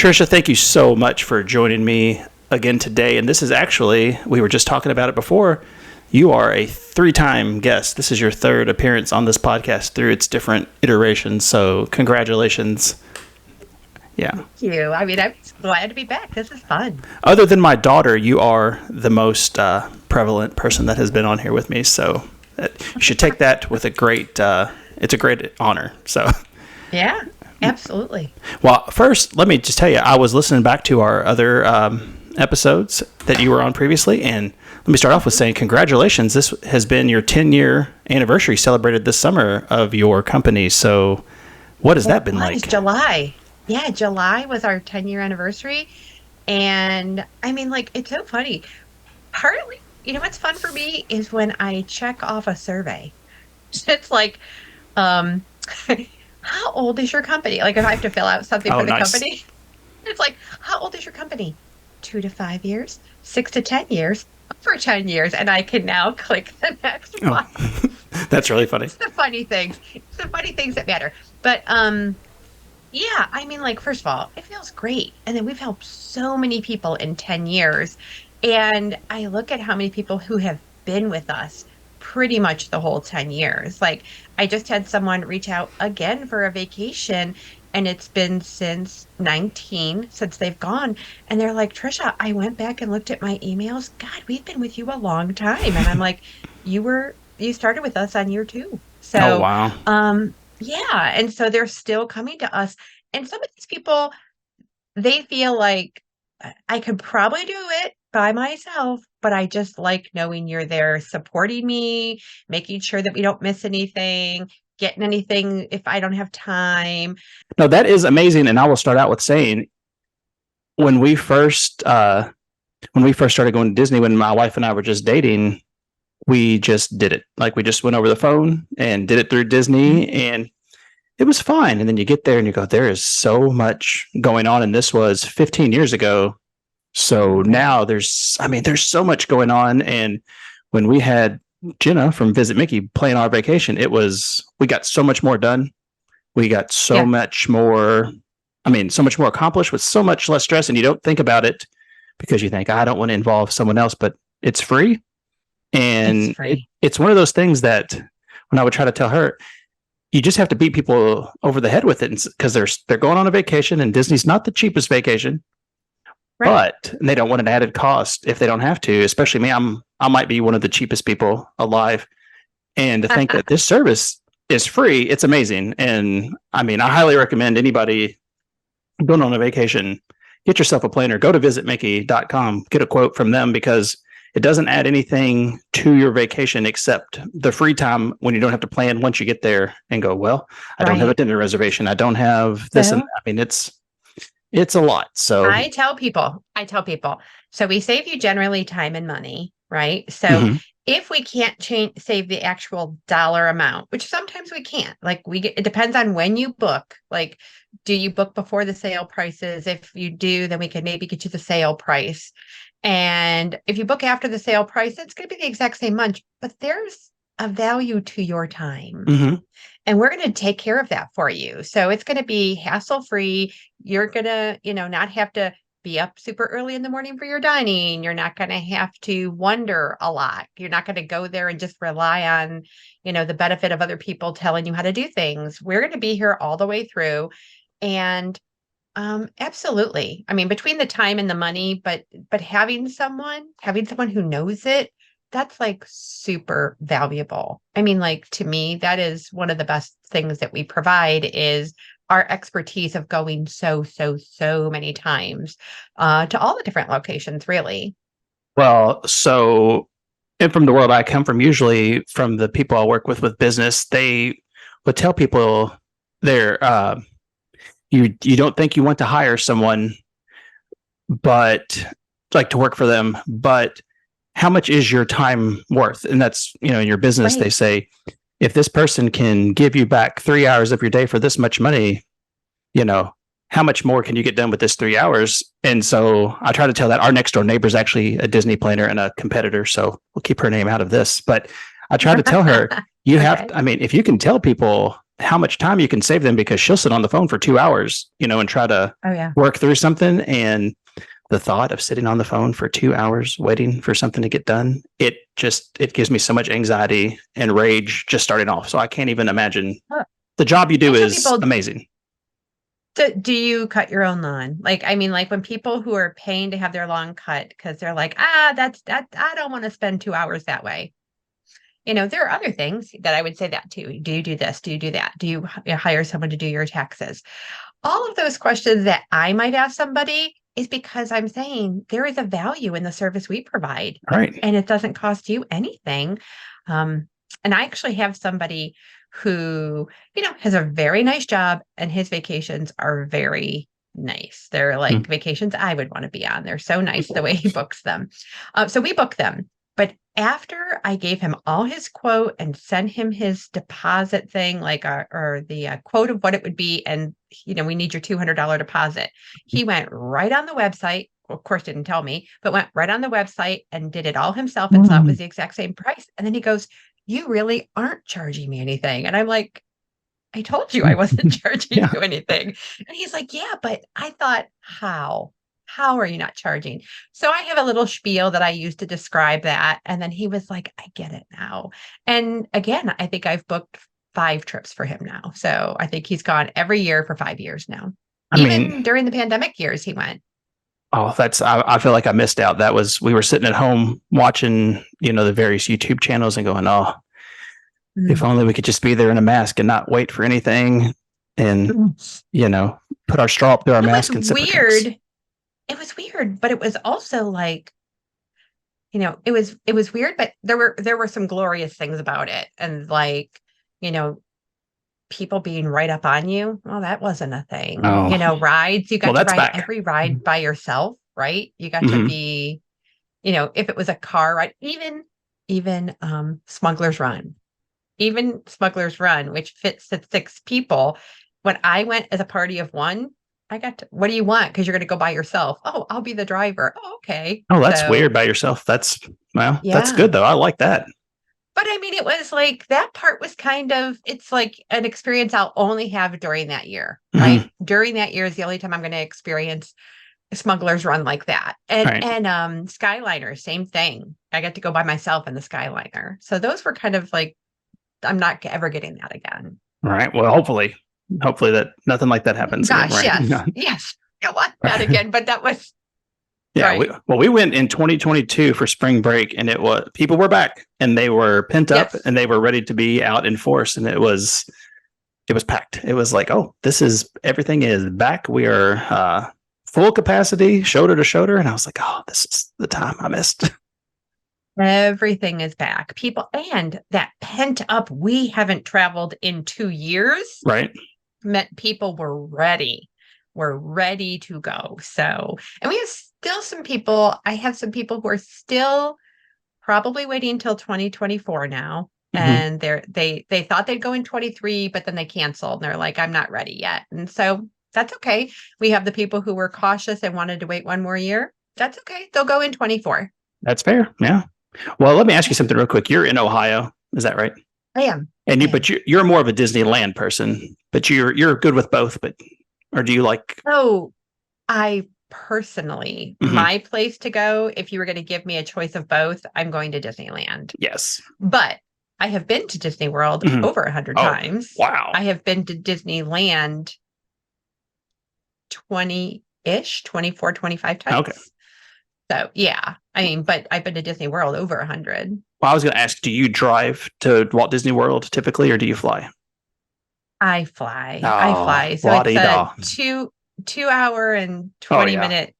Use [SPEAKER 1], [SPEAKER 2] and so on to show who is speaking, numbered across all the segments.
[SPEAKER 1] Tricia, thank you so much for joining me again today. And this is actually, we were just talking about it before, you are a 3-time guest. This is your 3rd appearance on this podcast through its different iterations. So congratulations. Yeah.
[SPEAKER 2] Thank you. I mean, I'm glad to be back. This is fun.
[SPEAKER 1] Other than my daughter, you are the most prevalent person that has been on here with me. So you should take that with a great, it's a great honor. So
[SPEAKER 2] yeah, absolutely.
[SPEAKER 1] Well, first, let me just tell you, I was listening back to our other episodes that you were on previously, and let me start off with saying congratulations. This has been your 10-year anniversary celebrated this summer of your company. So what has that been like?
[SPEAKER 2] July. Yeah, July was our 10-year anniversary. And I mean, like, it's so funny. Partly, what's fun for me is when I check off a survey. It's like, how old is your company? Like, if I have to fill out something for the company, it's like, how old is your company? 2 to 5 years, 6 to 10 years, over 10 years. And I can now click the next one.
[SPEAKER 1] That's really funny.
[SPEAKER 2] It's the funny things. It's the funny things that matter. But, yeah, I mean, like, first of all, it feels great. And then we've helped so many people in 10 years. And I look at how many people who have been with us pretty much the whole 10 years. Like, I just had someone reach out again for a vacation, and it's been since 19 since they've gone. And they're like, Tricia, I went back and looked at my emails. God, we've been with you a long time. And I'm like, you started with us on year 2. So,
[SPEAKER 1] oh, wow.
[SPEAKER 2] Yeah. And so they're still coming to us. And some of these people, they feel like I could probably do it by myself, but I just like knowing you're there supporting me, making sure that we don't miss anything, getting anything if I don't have time.
[SPEAKER 1] No, that is amazing. And I will start out with saying, when we first started going to Disney, when my wife and I were just dating, we just did it. Like, we just went over the phone and did it through Disney, and it was fine. And then you get there and you go, there is so much going on. And this was 15 years ago. So now there's so much going on. And when we had Jenna from Visit Mickey playing our vacation, we got so much more done. We got so much more accomplished with so much less stress. And you don't think about it because you think, I don't want to involve someone else, but it's free. And it's one of those things that when I would try to tell her, you just have to beat people over the head with it, because they're going on a vacation, and Disney's not the cheapest vacation, but they don't want an added cost if they don't have to. Especially me, I might be one of the cheapest people alive, and to think that this service is free, it's amazing. And I mean, I highly recommend anybody going on a vacation, get yourself a planner, go to visitmickey.com, get a quote from them, because it doesn't add anything to your vacation except the free time when you don't have to plan once you get there and go, well, I don't have a dinner reservation. I don't have this. And I mean, it's a lot. So
[SPEAKER 2] I tell people, so we save you generally time and money, right? So if we can't save the actual dollar amount, which sometimes we can't, like it depends on when you book. Like, do you book before the sale prices? If you do, then we can maybe get you the sale price. And if you book after the sale price, it's going to be the exact same month, but there's a value to your time. And we're going to take care of that for you. So it's going to be hassle-free. You're going to, not have to be up super early in the morning for your dining. You're not going to have to wonder a lot. You're not going to go there and just rely on, the benefit of other people telling you how to do things. We're going to be here all the way through. And absolutely. I mean, between the time and the money, but having someone who knows it, that's like super valuable. I mean, like, to me, that is one of the best things that we provide is our expertise of going so many times to all the different locations, really.
[SPEAKER 1] Well, so, and from the world I come from, usually from the people I work with business, they would tell people you don't think you want to hire someone, but like to work for them, but how much is your time worth? And that's, in your business, they say, if this person can give you back 3 hours of your day for this much money, how much more can you get done with this 3 hours? And so I try to tell that. Our next door neighbor is actually a Disney planner and a competitor, so we'll keep her name out of this. But I try to tell her, you have, if you can tell people how much time you can save them, because she'll sit on the phone for 2 hours, and try to
[SPEAKER 2] Oh yeah.
[SPEAKER 1] work through something. And the thought of sitting on the phone for 2 hours waiting for something to get done, it gives me so much anxiety and rage just starting off. So I can't even imagine.
[SPEAKER 2] Huh.
[SPEAKER 1] The job you do
[SPEAKER 2] And so
[SPEAKER 1] is
[SPEAKER 2] people,
[SPEAKER 1] amazing.
[SPEAKER 2] do you cut your own lawn? Like, I mean, like when people who are paying to have their lawn cut because they're like, I don't want to spend 2 hours that way. There are other things that I would say that too. Do you do this? Do you do that? Do you hire someone to do your taxes? All of those questions that I might ask somebody is because I'm saying there is a value in the service we provide,
[SPEAKER 1] Right.
[SPEAKER 2] and it doesn't cost you anything. And I actually have somebody who, has a very nice job, and his vacations are very nice. They're like vacations I would want to be on. They're so nice the way he books them. So we book them. But after I gave him all his quote and sent him his deposit thing, like or the quote of what it would be, and we need your $200 deposit. He went right on the website. Of course, didn't tell me, but went right on the website and did it all himself and saw it was the exact same price. And then he goes, "You really aren't charging me anything." And I'm like, "I told you I wasn't charging
[SPEAKER 1] Yeah.
[SPEAKER 2] you anything." And he's like, "Yeah, but I thought, how? How are you not charging?" So I have a little spiel that I use to describe that. And then he was like, "I get it now." And again, I think I've booked 5 trips for him now. So I think he's gone every year for 5 years now.
[SPEAKER 1] I
[SPEAKER 2] Even
[SPEAKER 1] mean,
[SPEAKER 2] during the pandemic years, he went.
[SPEAKER 1] I feel like I missed out. We were sitting at home watching, the various YouTube channels and going, oh, if only we could just be there in a mask and not wait for anything, and, put our straw up through our
[SPEAKER 2] It
[SPEAKER 1] mask
[SPEAKER 2] was
[SPEAKER 1] and sip our drinks.
[SPEAKER 2] weird. It was weird, but it was also like, it was weird, but there were some glorious things about it. And like, you know, people being right up on you. Well, that wasn't a thing.
[SPEAKER 1] Oh,
[SPEAKER 2] Rides, you
[SPEAKER 1] well,
[SPEAKER 2] got to
[SPEAKER 1] that's
[SPEAKER 2] ride
[SPEAKER 1] back.
[SPEAKER 2] every ride by yourself, right? You got to
[SPEAKER 1] Mhm.
[SPEAKER 2] be, if it was a car ride, even Smuggler's Run. Even Smuggler's Run, which fits at 6 people. When I went as a party of one, I got to, what do you want? Because you're going to go by yourself. Oh, I'll be the driver. Oh, okay.
[SPEAKER 1] Oh, that's
[SPEAKER 2] So,
[SPEAKER 1] weird by yourself. That's
[SPEAKER 2] yeah.
[SPEAKER 1] good though. I like that.
[SPEAKER 2] But I mean, it was like that part was kind of, it's like an experience I'll only have during that year,
[SPEAKER 1] Mhm.
[SPEAKER 2] right? During that year is the only time I'm going to experience a Smuggler's Run like that. And
[SPEAKER 1] Right.
[SPEAKER 2] and Skyliner, same thing. I got to go by myself in the Skyliner. So those were kind of like, I'm not ever getting that again.
[SPEAKER 1] Right. Well, hopefully that nothing like that happens again.
[SPEAKER 2] Gosh,
[SPEAKER 1] Right.
[SPEAKER 2] yes. Yes. I want that again, but that was
[SPEAKER 1] Yeah.
[SPEAKER 2] right.
[SPEAKER 1] We went in 2022 for spring break, and people were back and they were pent up
[SPEAKER 2] Yes.
[SPEAKER 1] and they were ready to be out in force. And it was packed. It was like, oh, everything is back. We are full capacity, shoulder to shoulder. And I was like, oh, this is the time I missed.
[SPEAKER 2] Everything is back. People, and that pent up, we haven't traveled in 2 years,
[SPEAKER 1] Right.
[SPEAKER 2] meant people were ready to go. So, and we have still some people, I have some people who are still probably waiting until 2024 now.
[SPEAKER 1] Mm-hmm.
[SPEAKER 2] And they thought they'd go in 23, but then they canceled and they're like, I'm not ready yet. And so that's okay. We have the people who were cautious and wanted to wait one more year. That's okay. They'll go in 24.
[SPEAKER 1] That's fair. Yeah. Well, let me ask you something real quick. You're in Ohio, is that right?
[SPEAKER 2] I am.
[SPEAKER 1] And
[SPEAKER 2] I am.
[SPEAKER 1] but you're more of a Disneyland person, but you're good with both. Or do you like?
[SPEAKER 2] So I personally, my place to go, if you were going to give me a choice of both, I'm going to Disneyland.
[SPEAKER 1] Yes.
[SPEAKER 2] But I have been to Disney World over 100 times.
[SPEAKER 1] Wow.
[SPEAKER 2] I have been to Disneyland 20-ish, 24, 25 times.
[SPEAKER 1] Okay.
[SPEAKER 2] So yeah, I mean, but I've been to Disney World over 100.
[SPEAKER 1] Well, I was going to ask, do you drive to Walt Disney World typically, or do you fly?
[SPEAKER 2] I fly.
[SPEAKER 1] Oh,
[SPEAKER 2] I fly. So
[SPEAKER 1] la-di-da.
[SPEAKER 2] it's a 2 hour and 20-minute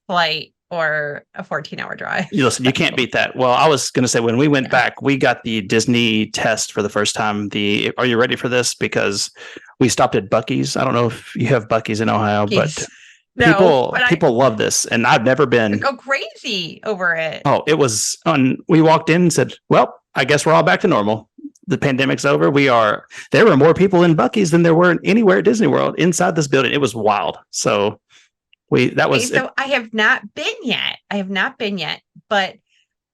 [SPEAKER 2] flight or a 14-hour drive.
[SPEAKER 1] Listen, you can't beat that. Well, I was going to say, when we went back, we got the Disney test for the first time. Are you ready for this? Because we stopped at Buc-ee's. I don't know if you have Buc-ee's in Ohio, but people love this, and I've never been.
[SPEAKER 2] Go crazy over it.
[SPEAKER 1] Oh, it was on. We walked in and said, "Well, I guess we're all back to normal. The pandemic's over. There were more people in Buc-ee's than there were anywhere at Disney World inside this building. It was wild." So
[SPEAKER 2] I have not been yet. But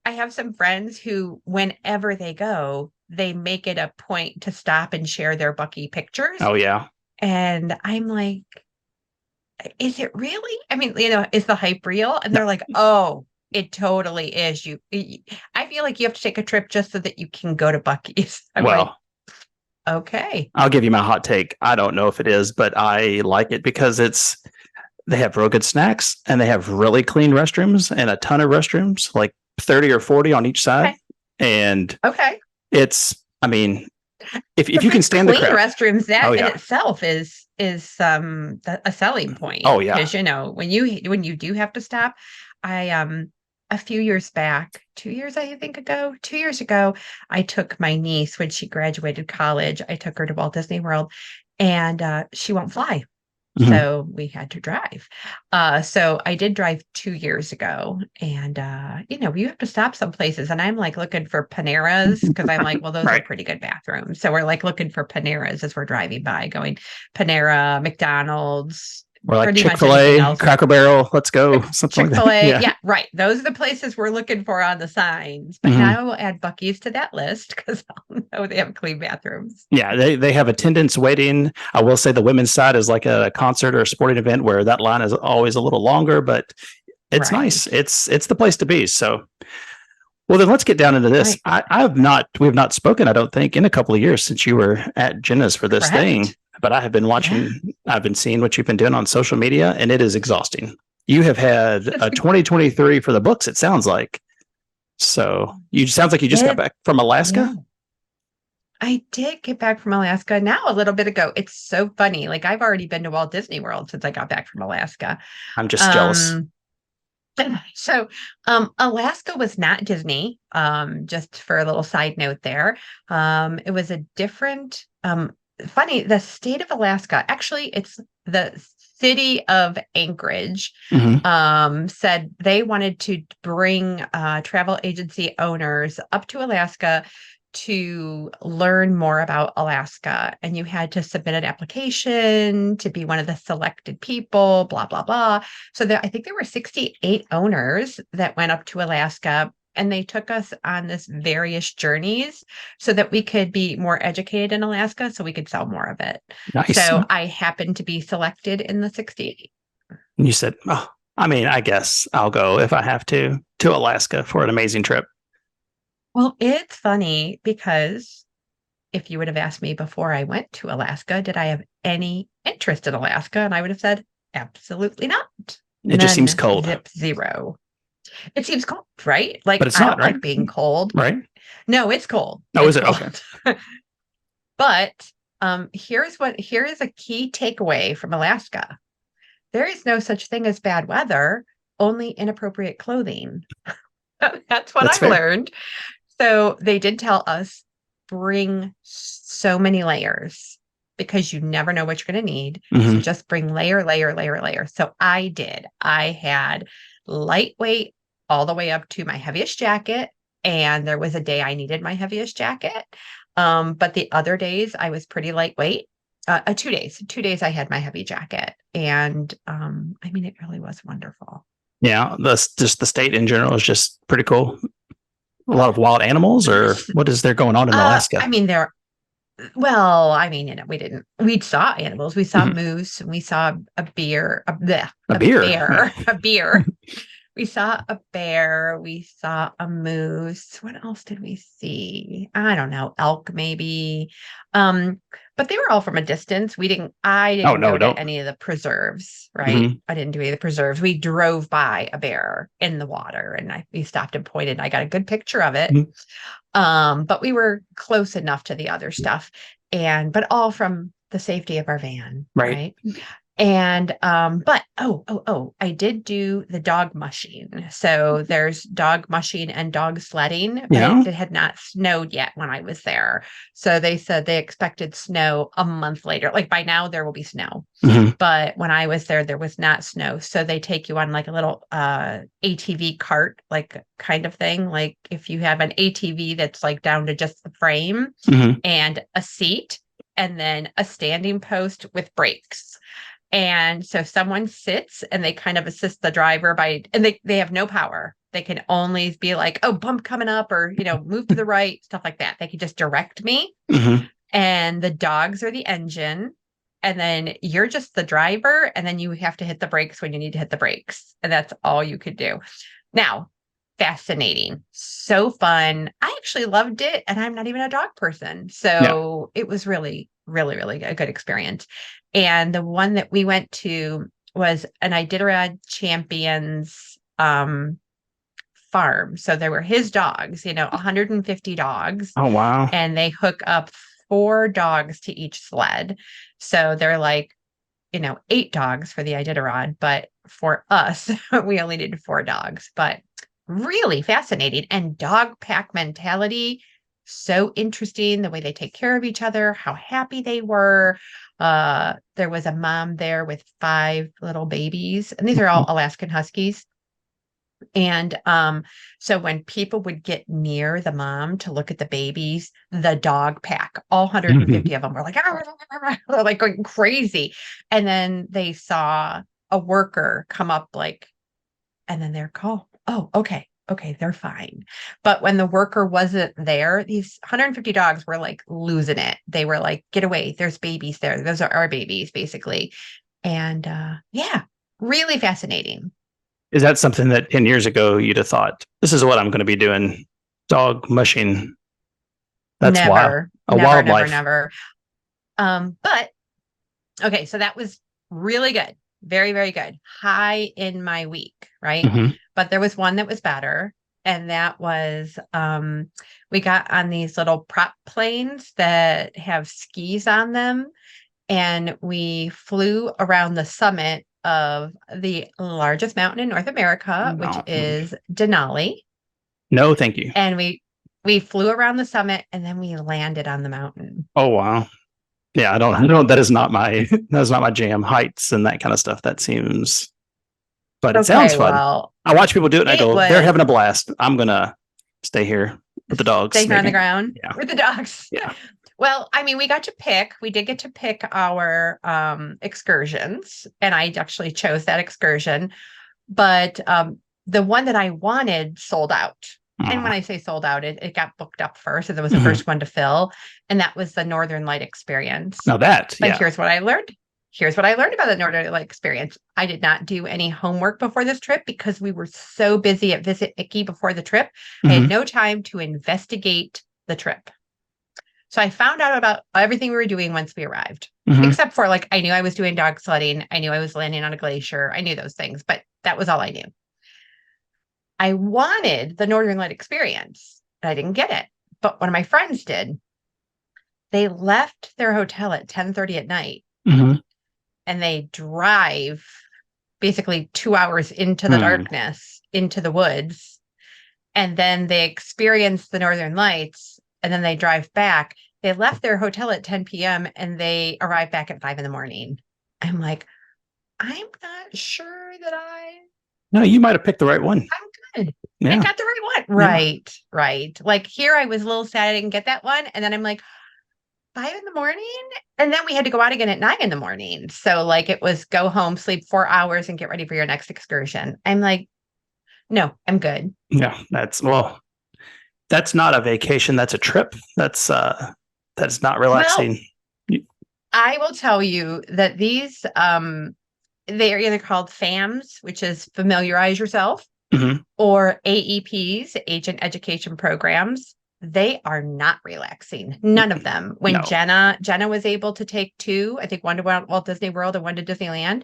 [SPEAKER 2] I have some friends who, whenever they go, they make it a point to stop and share their Bucky pictures.
[SPEAKER 1] Oh yeah.
[SPEAKER 2] And I'm like, is it really? I mean, is the hype real? And they're like, oh, it totally is. I feel like you have to take a trip just so that you can go to Bucky's. I'm like,
[SPEAKER 1] Well,
[SPEAKER 2] okay.
[SPEAKER 1] I'll give you my hot take. I don't know if it is, but I like it because they have real good snacks and they have really clean restrooms and a ton of restrooms, like 30 or 40 on each side.
[SPEAKER 2] Okay.
[SPEAKER 1] And
[SPEAKER 2] Okay.
[SPEAKER 1] I mean, if you can stand the
[SPEAKER 2] clean
[SPEAKER 1] crowd.
[SPEAKER 2] restrooms, that in itself is a selling point.
[SPEAKER 1] Oh yeah.
[SPEAKER 2] Because when you do have to stop, I a few years back, 2 years ago, I took my niece when she graduated college. I took her to Walt Disney World, and she won't fly.
[SPEAKER 1] Mhm.
[SPEAKER 2] So we had to drive. So I did drive 2 years ago, and you have to stop some places, and I'm like looking for Paneras because I'm like, well, those are pretty good bathrooms. So we're like looking for Paneras as we're driving by, going Panera, McDonald's.
[SPEAKER 1] We're like
[SPEAKER 2] pretty
[SPEAKER 1] Chick-fil-A,
[SPEAKER 2] much
[SPEAKER 1] Cracker Barrel, let's go. Something
[SPEAKER 2] Chick-fil-A.
[SPEAKER 1] like that.
[SPEAKER 2] Yeah, right. Those are the places we're looking for on the signs. But
[SPEAKER 1] Mhm.
[SPEAKER 2] now we'll add Buc-ee's to that list because I'll know they have clean bathrooms.
[SPEAKER 1] Yeah, they have attendants waiting. I will say the women's side is like a concert or a sporting event where that line is always a little longer, but it's nice. It's the place to be. So, well, then let's get down into this.
[SPEAKER 2] Right.
[SPEAKER 1] We have not spoken, I don't think, in a couple of years since you were at Jenna's for this thing. But I have been watching. Yeah. I've been seeing what you've been doing on social media, and it is exhausting. You have had a 2023 for the books. It sounds like. So sounds like you just got back from Alaska.
[SPEAKER 2] Yeah. I did get back from Alaska now a little bit ago. It's so funny. Like I've already been to Walt Disney World since I got back from Alaska.
[SPEAKER 1] I'm just jealous.
[SPEAKER 2] So Alaska was not Disney. Just for a little side note there. It was a different funny, the state of Alaska, actually it's the city of Anchorage, said they wanted to bring travel agency owners up to Alaska to learn more about Alaska. And you had to submit an application to be one of the selected people, blah, blah, blah. So I think there were 68 owners that went up to Alaska, and they took us on this various journeys so that we could be more educated in Alaska so we could sell more of it.
[SPEAKER 1] Nice.
[SPEAKER 2] So I happened to be selected in the 68.
[SPEAKER 1] And you said, oh, I mean, I guess I'll go if I have to Alaska for an amazing trip.
[SPEAKER 2] Well, it's funny because if you would have asked me before I went to Alaska, did I have any interest in Alaska? And I would have said, absolutely not.
[SPEAKER 1] It just seems cold.
[SPEAKER 2] Zero. It seems cold, right? Like,
[SPEAKER 1] but it's not, right?
[SPEAKER 2] Like being cold.
[SPEAKER 1] Right?
[SPEAKER 2] No, it's cold.
[SPEAKER 1] Oh, is it? Okay.
[SPEAKER 2] But here is a key takeaway from Alaska. There is no such thing as bad weather, only inappropriate clothing. That's what I learned. So they did tell us, bring so many layers because you never know what you're going to need. So just bring layer. So I did. I had lightweight all the way up to my heaviest jacket. And there was a day I needed my heaviest jacket. But the other days I was pretty lightweight. 2 days I had my heavy jacket. And I mean, it really was wonderful.
[SPEAKER 1] Yeah. Just the state in general is just pretty cool. A lot of wild animals, or what is there going on in Alaska?
[SPEAKER 2] I mean, we saw animals. We saw moose, and we saw a bear. A bear. We saw a bear. We saw a moose. What else did we see? I don't know. Elk, maybe. But they were all from a distance. I didn't go to any of the preserves, right? I didn't do any of the preserves. We drove by a bear in the water, and we stopped and pointed, and I got a good picture of it. But we were close enough to the other stuff, but all from the safety of our van, right? And but I did do the dog mushing. So there's dog mushing and dog sledding, but it had not snowed yet when I was there. So they said they expected snow a month later. Like by now there will be snow. But when I was there was not snow. So they take you on like a little ATV cart, like kind of thing. Like if you have an ATV that's like down to just the frame and a seat and then a standing post with brakes. And so someone sits and they kind of assist the driver and they have no power. They can only be like, oh, bump coming up, or, move to the right, stuff like that. They can just direct me.
[SPEAKER 1] Hmm.
[SPEAKER 2] And the dogs are the engine. And then you're just the driver. And then you have to hit the brakes when you need to hit the brakes. And that's all you could do. Now, fascinating. So fun. I actually loved it. And I'm not even a dog person.
[SPEAKER 1] Yeah.
[SPEAKER 2] So it was really, really, really a good experience. And the one that we went to was an Iditarod Champions farm. So there were his dogs, 150 dogs,
[SPEAKER 1] Oh, wow.
[SPEAKER 2] and they hook up 4 dogs to each sled. So they're like, 8 dogs for the Iditarod, but for us, we only needed 4 dogs. But really fascinating, and dog pack mentality. So interesting, the way they take care of each other, how happy they were. There was a mom there with 5 little babies, and these are all Alaskan Huskies. And so when people would get near the mom to look at the babies, the dog pack, all 150 of them were like, like going crazy. And then they saw a worker come up, like, and then they're called, oh, okay. Okay, they're fine. But when the worker wasn't there, these 150 dogs were like losing it. They were like, get away. There's babies there. Those are our babies, basically. And yeah, really fascinating.
[SPEAKER 1] Is that something that 10 years ago you'd have thought, this is what I'm going to be doing? Dog mushing. That's wild.
[SPEAKER 2] Never,
[SPEAKER 1] A
[SPEAKER 2] never, never,
[SPEAKER 1] wildlife.
[SPEAKER 2] never. But okay, so that was really good. Very, very good. High in my week, right?
[SPEAKER 1] Hmm.
[SPEAKER 2] But there was one that was better. And that was we got on these little prop planes that have skis on them. And we flew around the summit of the largest mountain in North America, which
[SPEAKER 1] No.
[SPEAKER 2] is Denali.
[SPEAKER 1] No, thank you.
[SPEAKER 2] And we flew around the summit, and then we landed on the mountain.
[SPEAKER 1] Oh, wow. Yeah, I don't, that is not my, that is not my jam. Heights and that kind of stuff. That seems, but it sounds
[SPEAKER 2] Okay,
[SPEAKER 1] fun.
[SPEAKER 2] well,
[SPEAKER 1] I watch people do it and I
[SPEAKER 2] it
[SPEAKER 1] go, they're
[SPEAKER 2] was
[SPEAKER 1] having a blast. I'm going to stay here with the dogs.
[SPEAKER 2] stay here on the
[SPEAKER 1] Maybe.
[SPEAKER 2] ground
[SPEAKER 1] Yeah.
[SPEAKER 2] with the dogs.
[SPEAKER 1] Yeah.
[SPEAKER 2] Well, I mean, we did get to pick our excursions, and I actually chose that excursion, but the one that I wanted sold out. And when I say sold out, it got booked up first, and it was the first one to fill, and that was the Northern Light experience.
[SPEAKER 1] Now that,
[SPEAKER 2] But
[SPEAKER 1] yeah.
[SPEAKER 2] here's what I learned. Here's what I learned about the Northern Light experience. I did not do any homework before this trip because we were so busy at Visit Icky before the trip. I had no time to investigate the trip. So I found out about everything we were doing once we arrived, except for, like, I knew I was doing dog sledding. I knew I was landing on a glacier. I knew those things, but that was all I knew. I wanted the Northern Light experience. I didn't get it, but one of my friends did. They left their hotel at 10:30 at night, and they drive basically 2 hours into the darkness, into the woods, and then they experience the Northern Lights, and then they drive back. They left their hotel at 10 p.m. and they arrived back at 5 a.m. I'm like, I'm not sure that
[SPEAKER 1] No, you might have picked the right one.
[SPEAKER 2] I'm good.
[SPEAKER 1] Yeah.
[SPEAKER 2] I got the right one. Right, right. Like, here I was a little sad I didn't get that one. And then I'm like, 5 a.m. And then we had to go out again at 9 a.m. So, like, it was go home, sleep 4 hours, and get ready for your next excursion. I'm like, no, I'm good.
[SPEAKER 1] Yeah, that's not a vacation. That's a trip. That's not relaxing.
[SPEAKER 2] Well, I will tell you that these they are either called FAMs, which is familiarize yourself, or AEPs, agent education programs. They are not relaxing. None of them. When
[SPEAKER 1] No.
[SPEAKER 2] Jenna was able to take 2, I think one to Walt Disney World and one to Disneyland.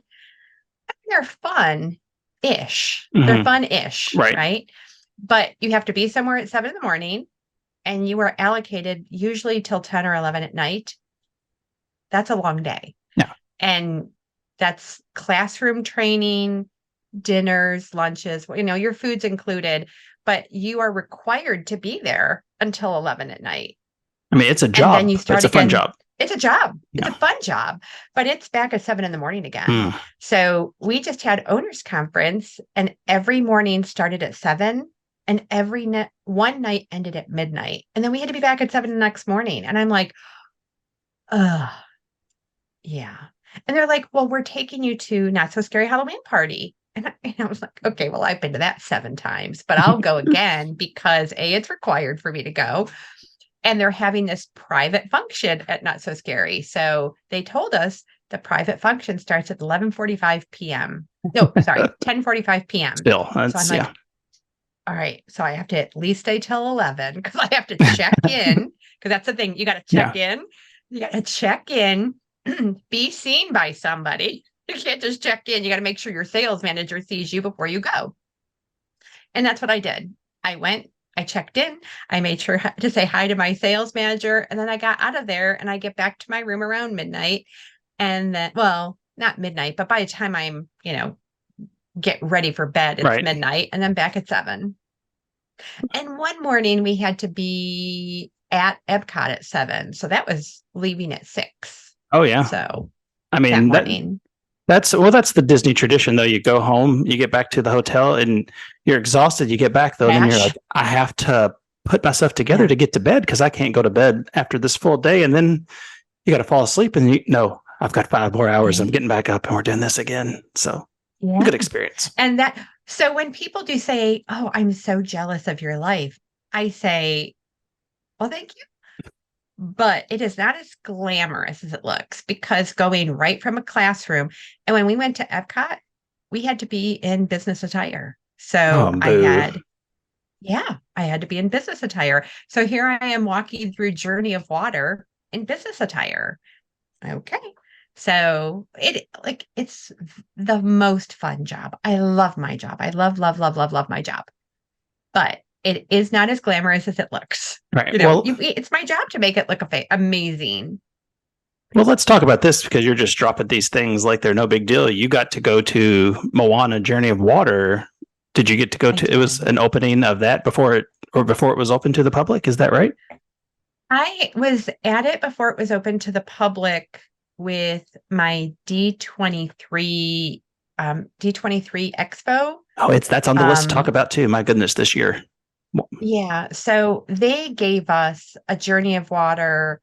[SPEAKER 2] They're fun-ish. They're fun-ish, right? But you have to be somewhere at 7 a.m, and you are allocated usually till 10 or 11 at night. That's a long day.
[SPEAKER 1] Yeah.
[SPEAKER 2] And that's classroom training, dinners, lunches, your food's included, but you are required to be there until 11 at night.
[SPEAKER 1] I mean, it's a job.
[SPEAKER 2] And then you start
[SPEAKER 1] it's a fun job.
[SPEAKER 2] It's a job.
[SPEAKER 1] Yeah.
[SPEAKER 2] It's a fun job, but it's back at 7 a.m. again. So we just had owners conference, and every morning started at 7, and one night ended at midnight. And then we had to be back at 7 the next morning. And I'm like, yeah. And they're like, well, we're taking you to Not So Scary Halloween Party. And I was like, okay, well, I've been to that 7 times, but I'll go again because A, it's required for me to go. And they're having this private function at Not So Scary. So they told us the private function starts at 11:45 p.m. No, sorry, 10:45 p.m.
[SPEAKER 1] Still,
[SPEAKER 2] So I'm
[SPEAKER 1] that's
[SPEAKER 2] like,
[SPEAKER 1] yeah.
[SPEAKER 2] all right, so I have to at least stay till 11 because I have to check in because that's the thing. You got to check
[SPEAKER 1] Yeah.
[SPEAKER 2] in. You got to check in, be seen by somebody. You can't just check in. You got to make sure your sales manager sees you before you go. And that's what I did. I went, I checked in, I made sure to say hi to my sales manager, and then I got out of there and I get back to my room around midnight. And then, well, not midnight, but by the time I'm, get ready for bed, it's
[SPEAKER 1] Right.
[SPEAKER 2] midnight, and then back at 7. And one morning we had to be at EPCOT at 7. So that was leaving at 6.
[SPEAKER 1] Oh yeah.
[SPEAKER 2] So
[SPEAKER 1] I
[SPEAKER 2] that
[SPEAKER 1] mean
[SPEAKER 2] morning.
[SPEAKER 1] that's the Disney tradition though. You go home, you get back to the hotel, and you're exhausted. You get back though, and then you're
[SPEAKER 2] Crash.
[SPEAKER 1] like, I have to put myself together
[SPEAKER 2] Yeah.
[SPEAKER 1] to get to bed because I can't go to bed after this full day, and then you got to fall asleep, and no, I've got 5 more hours. I'm
[SPEAKER 2] Right.
[SPEAKER 1] getting back up, and we're doing this again. So
[SPEAKER 2] Yeah.
[SPEAKER 1] good experience.
[SPEAKER 2] And so when people do say, "Oh, I'm so jealous of your life," I say, "Well, thank you." But it is not as glamorous as it looks because going right from a classroom, and when we went to EPCOT, we had to be in business attire.
[SPEAKER 1] Oh,
[SPEAKER 2] So
[SPEAKER 1] boo.
[SPEAKER 2] I had to be in business attire. So here I am walking through Journey of Water in business attire. Okay. So it's the most fun job. I love my job. I love, love, love, love, love my job. But it is not as glamorous as it looks.
[SPEAKER 1] Right. Well,
[SPEAKER 2] It's my job to make it look amazing.
[SPEAKER 1] let's talk about this because you're just dropping these things like they're no big deal. You got to go to Moana Journey of Water. Did you get to go to? It was an opening of that before it was open to the public. Is that right?
[SPEAKER 2] I was at it before it was open to the public with my D23 Expo.
[SPEAKER 1] Oh, that's on the list to talk about too. My goodness, this year.
[SPEAKER 2] Yeah, so they gave us a Journey of Water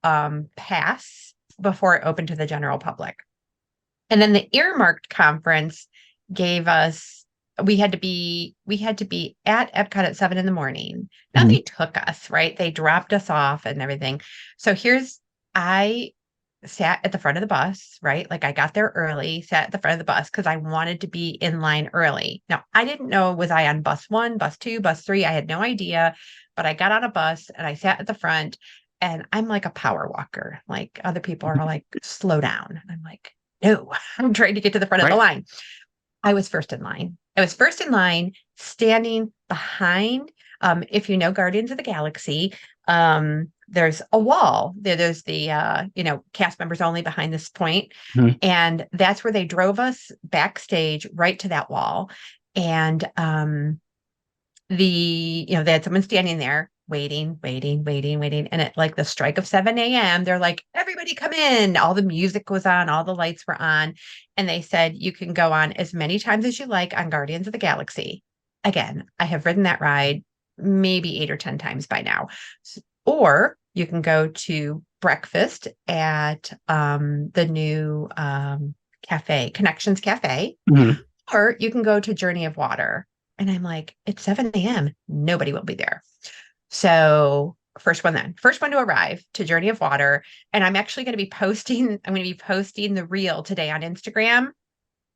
[SPEAKER 2] pass before it opened to the general public. And then the earmarked conference gave us we had to be at EPCOT at 7 in the morning. Now they took us, right? They dropped us off and everything. So I sat at the front of the bus, right? Like I got there early, sat at the front of the bus because I wanted to be in line early. Now I didn't know, was I on bus 1, bus 2, bus 3? I had no idea, but I got on a bus and I sat at the front and I'm like a power walker. Like other people are like, slow down. And I'm like, no, I'm trying to get to the front of the line. I was first in line. I was first in line, standing behind. If you know Guardians of the Galaxy, there's a wall. There's the cast members only behind this point, and that's where they drove us backstage right to that wall. And they had someone standing there waiting. And at like the strike of 7 a.m., they're like, everybody come in. All the music was on, all the lights were on. And they said, you can go on as many times as you like on Guardians of the Galaxy. Again, I have ridden that ride maybe 8 or 10 times by now. Or you can go to breakfast at the new cafe, Connections Cafe, or you can go to Journey of Water. And I'm like, it's 7 a.m. Nobody will be there. So first one to arrive to Journey of Water. And I'm actually going to be posting the reel today on Instagram.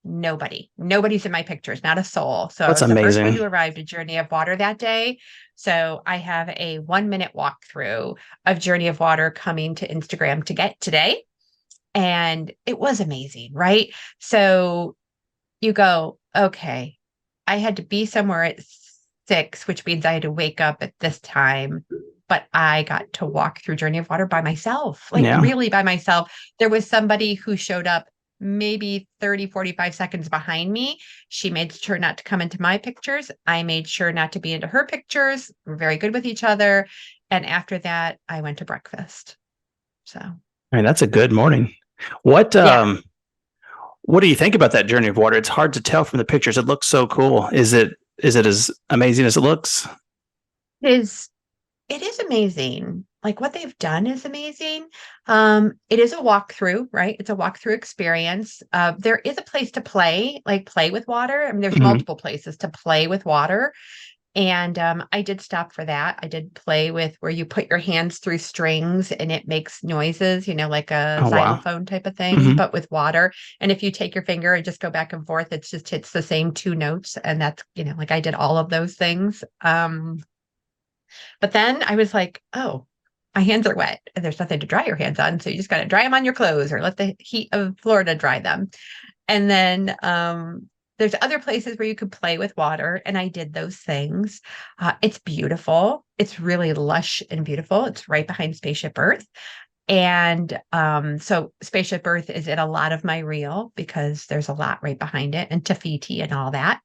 [SPEAKER 2] Nobody's in my pictures, not a soul. So
[SPEAKER 1] that's
[SPEAKER 2] I was
[SPEAKER 1] amazing.
[SPEAKER 2] The first one to arrive to Journey of Water that day. So I have a 1-minute walkthrough of Journey of Water coming to Instagram to get today. And it was amazing, right? So you go, okay, I had to be somewhere at 6, which means I had to wake up at this time, but I got to walk through Journey of Water by myself, really by myself. There was somebody who showed up maybe 30, 45 seconds behind me. She made sure not to come into my pictures. I made sure not to be into her pictures. We're very good with each other. And after that, I went to breakfast. So,
[SPEAKER 1] I mean, that's a good morning. What do you think about that Journey of Water? It's hard to tell from the pictures. It looks so cool. Is it as amazing as it looks?
[SPEAKER 2] It is amazing. like what they've done is amazing. It is a walkthrough, right? It's a walkthrough experience. There is a place to play, like play with water. I mean, there's
[SPEAKER 1] Mhm.
[SPEAKER 2] multiple places to play with water. And I did stop for that. I did play with where you put your hands through strings and it makes noises, like a
[SPEAKER 1] Oh, wow.
[SPEAKER 2] xylophone type of thing,
[SPEAKER 1] Hmm.
[SPEAKER 2] but with water. And if you take your finger and just go back and forth, it's just hits the same two notes. And that's, like I did all of those things. But then I was like, oh, my hands are wet and there's nothing to dry your hands on. So you just got to dry them on your clothes or let the heat of Florida dry them. And then there's other places where you could play with water. And I did those things. It's beautiful. It's really lush and beautiful. It's right behind Spaceship Earth. And so Spaceship Earth is in a lot of my reel because there's a lot right behind it and Tafiti and all that.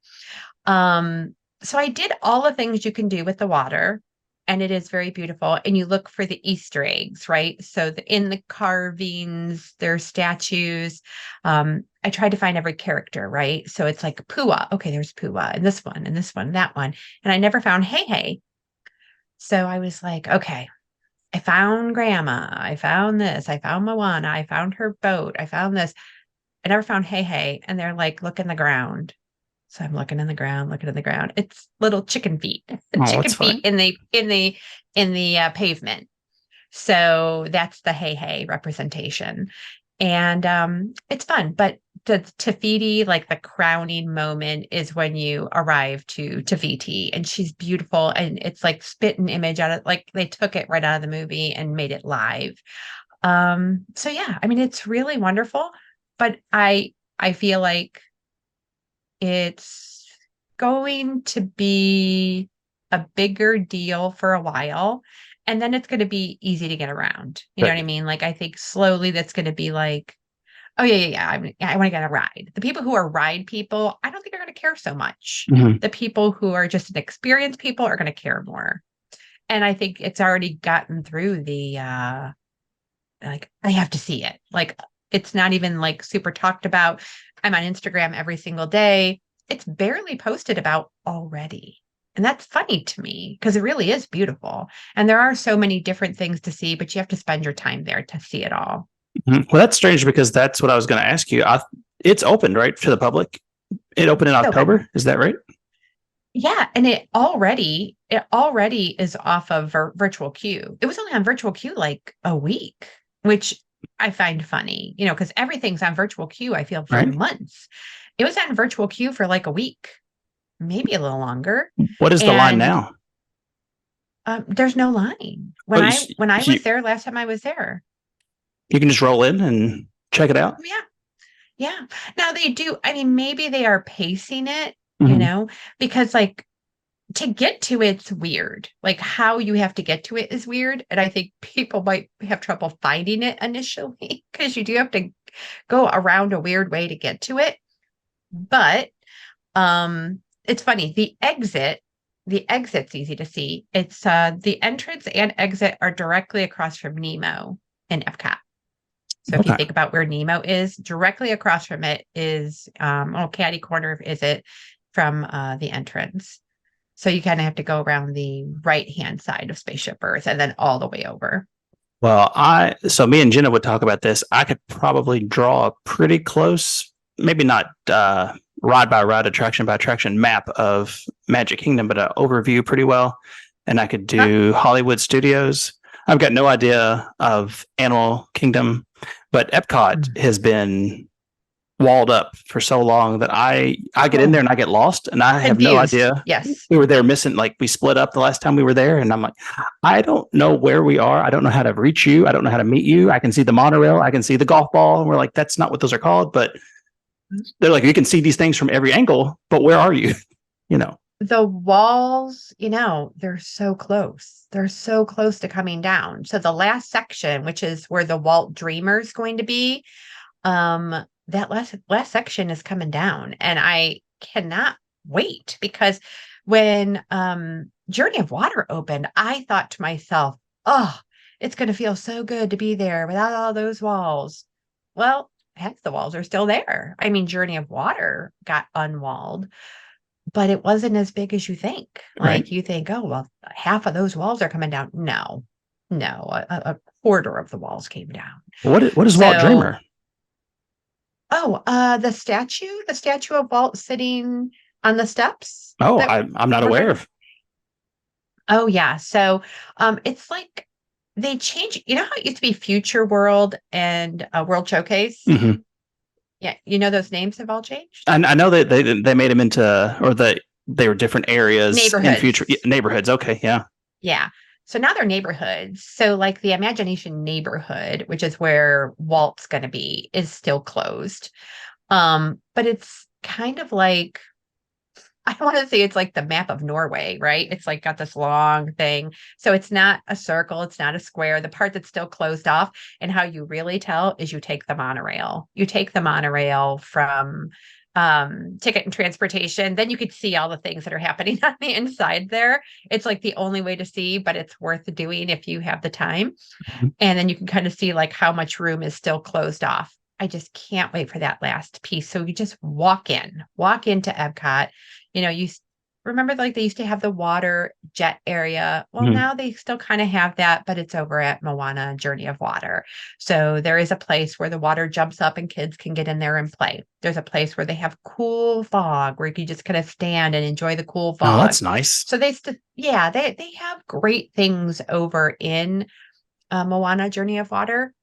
[SPEAKER 2] So I did all the things you can do with the water, and it is very beautiful. And you look for the Easter eggs, right? So in the carvings, there's statues. I tried to find every character, right? So it's like Pua. Okay, there's Pua, and this one, and this one, that one. And I never found Hey Hey. So I was like, okay, I found Grandma. I found this. I found Moana. I found her boat. I found this. I never found Hey Hey. And they're like, look in the ground. So I'm looking in the ground, looking in the ground. It's little chicken feet,
[SPEAKER 1] Oh,
[SPEAKER 2] chicken
[SPEAKER 1] that's
[SPEAKER 2] feet
[SPEAKER 1] funny.
[SPEAKER 2] in the pavement. So that's the Hey Hey representation, and it's fun. But the Tafiti, like the crowning moment, is when you arrive to Tafiti, and she's beautiful, and it's like spit an image out of like they took it right out of the movie and made it live. So yeah, I mean it's really wonderful, but I feel like it's going to be a bigger deal for a while, and then it's going to be easy to get around. You know what I
[SPEAKER 1] But
[SPEAKER 2] mean? Like, I think slowly that's going to be like, oh, yeah, yeah, yeah. I want to get a ride. The people who are ride people, I don't think are going to care so much.
[SPEAKER 1] mhm.
[SPEAKER 2] The people who are just an experienced people are going to care more. And I think it's already gotten through the, like, I have to see it. Like, it's not even like super talked about. I'm on Instagram every single day. It's barely posted about already. And that's funny to me because it really is beautiful. And there are so many different things to see, but you have to spend your time there to see it all.
[SPEAKER 1] Mhm. Well, that's strange because that's what I was going to ask you. It's opened, right, to the public? It opened in
[SPEAKER 2] It's open.
[SPEAKER 1] October. Is that right?
[SPEAKER 2] Yeah, and it already is off of virtual queue. It was only on virtual queue like a week, which I find funny, because everything's on virtual queue, I feel for
[SPEAKER 1] Right.
[SPEAKER 2] months. It was on virtual queue for like a week, maybe a little longer.
[SPEAKER 1] What is the line
[SPEAKER 2] And
[SPEAKER 1] now?
[SPEAKER 2] there's no line. When
[SPEAKER 1] Oh,
[SPEAKER 2] I when I
[SPEAKER 1] you,
[SPEAKER 2] was there last time I was there.
[SPEAKER 1] you can just roll in and check it out.
[SPEAKER 2] Yeah. Yeah. Now they do, I mean, maybe they are pacing it,
[SPEAKER 1] Hmm.
[SPEAKER 2] because like to get to it's weird. Like how you have to get to it is weird. And I think people might have trouble finding it initially because you do have to go around a weird way to get to it. But it's funny. The exit's easy to see. It's the entrance and exit are directly across from Nemo in EPCOT. So if you
[SPEAKER 1] Okay.
[SPEAKER 2] think about where Nemo is, directly across from it is catty corner is it from the entrance. So you kind of have to go around the right hand side of Spaceship Earth and then all the way over.
[SPEAKER 1] Well, so me and Jenna would talk about this. I could probably draw a pretty close, maybe not ride by ride, attraction by attraction map of Magic Kingdom, but an overview pretty well. And I could
[SPEAKER 2] Huh?
[SPEAKER 1] do Hollywood Studios. I've got no idea of Animal Kingdom, but Epcot
[SPEAKER 2] Mm.
[SPEAKER 1] has been walled up for so long that I get in there
[SPEAKER 2] Oh,
[SPEAKER 1] and I get lost and I have no
[SPEAKER 2] confused.
[SPEAKER 1] idea.
[SPEAKER 2] Yes.
[SPEAKER 1] We were there missing, like we split up the last time we were there, and I'm like, I don't know where we are. I don't know how to reach you. I don't know how to meet you. I can see the monorail. I can see the golf ball, and we're like, that's not what those are called. But they're like, you can see these things from every angle, but where are you? You know.
[SPEAKER 2] The walls, they're so close. They're so close to coming down. So the last section, which is where the Walt Dreamer is going to be, that last section is coming down, and I cannot wait because when Journey of Water opened, I thought to myself, oh, it's going to feel so good to be there without all those walls. Well, half the walls are still there. I mean, Journey of Water got unwalled, but it wasn't as big as you think.
[SPEAKER 1] Right.
[SPEAKER 2] Like you think, oh, well, half of those walls are coming down. No, No, a quarter of the walls came down.
[SPEAKER 1] What is Walt
[SPEAKER 2] So,
[SPEAKER 1] Dreamer?
[SPEAKER 2] the statue of Walt sitting on the steps
[SPEAKER 1] Oh,
[SPEAKER 2] that
[SPEAKER 1] I'm not
[SPEAKER 2] we're
[SPEAKER 1] aware
[SPEAKER 2] gonna.
[SPEAKER 1] of.
[SPEAKER 2] Oh yeah. So, it's like they change. You know how it used to be Future World and World Showcase?
[SPEAKER 1] Hmm.
[SPEAKER 2] Yeah, you know those names have all changed.
[SPEAKER 1] And I know that they made them into, or they were different areas in future
[SPEAKER 2] Neighborhoods.
[SPEAKER 1] neighborhoods. Okay, yeah.
[SPEAKER 2] Yeah. So now they're neighborhoods. So like the Imagination neighborhood, which is where Walt's going to be, is still closed. But it's kind of like I want to say it's like the map of Norway, right? It's like got this long thing. So it's not a circle, it's not a square. The part that's still closed off, and how you really tell is you take the monorail. You take the monorail from ticket and transportation, then you could see all the things that are happening on the inside there. It's like the only way to see, but it's worth doing if you have the time.
[SPEAKER 1] Mhm.
[SPEAKER 2] And then you can kind of see like how much room is still closed off. I just can't wait for that last piece. So you just walk into Epcot. You remember like they used to have the water jet area. Well,
[SPEAKER 1] Mhm.
[SPEAKER 2] now they still kind of have that, but it's over at Moana Journey of Water. So there is a place where the water jumps up and kids can get in there and play. There's a place where they have cool fog where you can just kind of stand and enjoy the cool
[SPEAKER 1] Oh,
[SPEAKER 2] fog.
[SPEAKER 1] that's nice.
[SPEAKER 2] So yeah, they have great things over in Moana Journey of Water.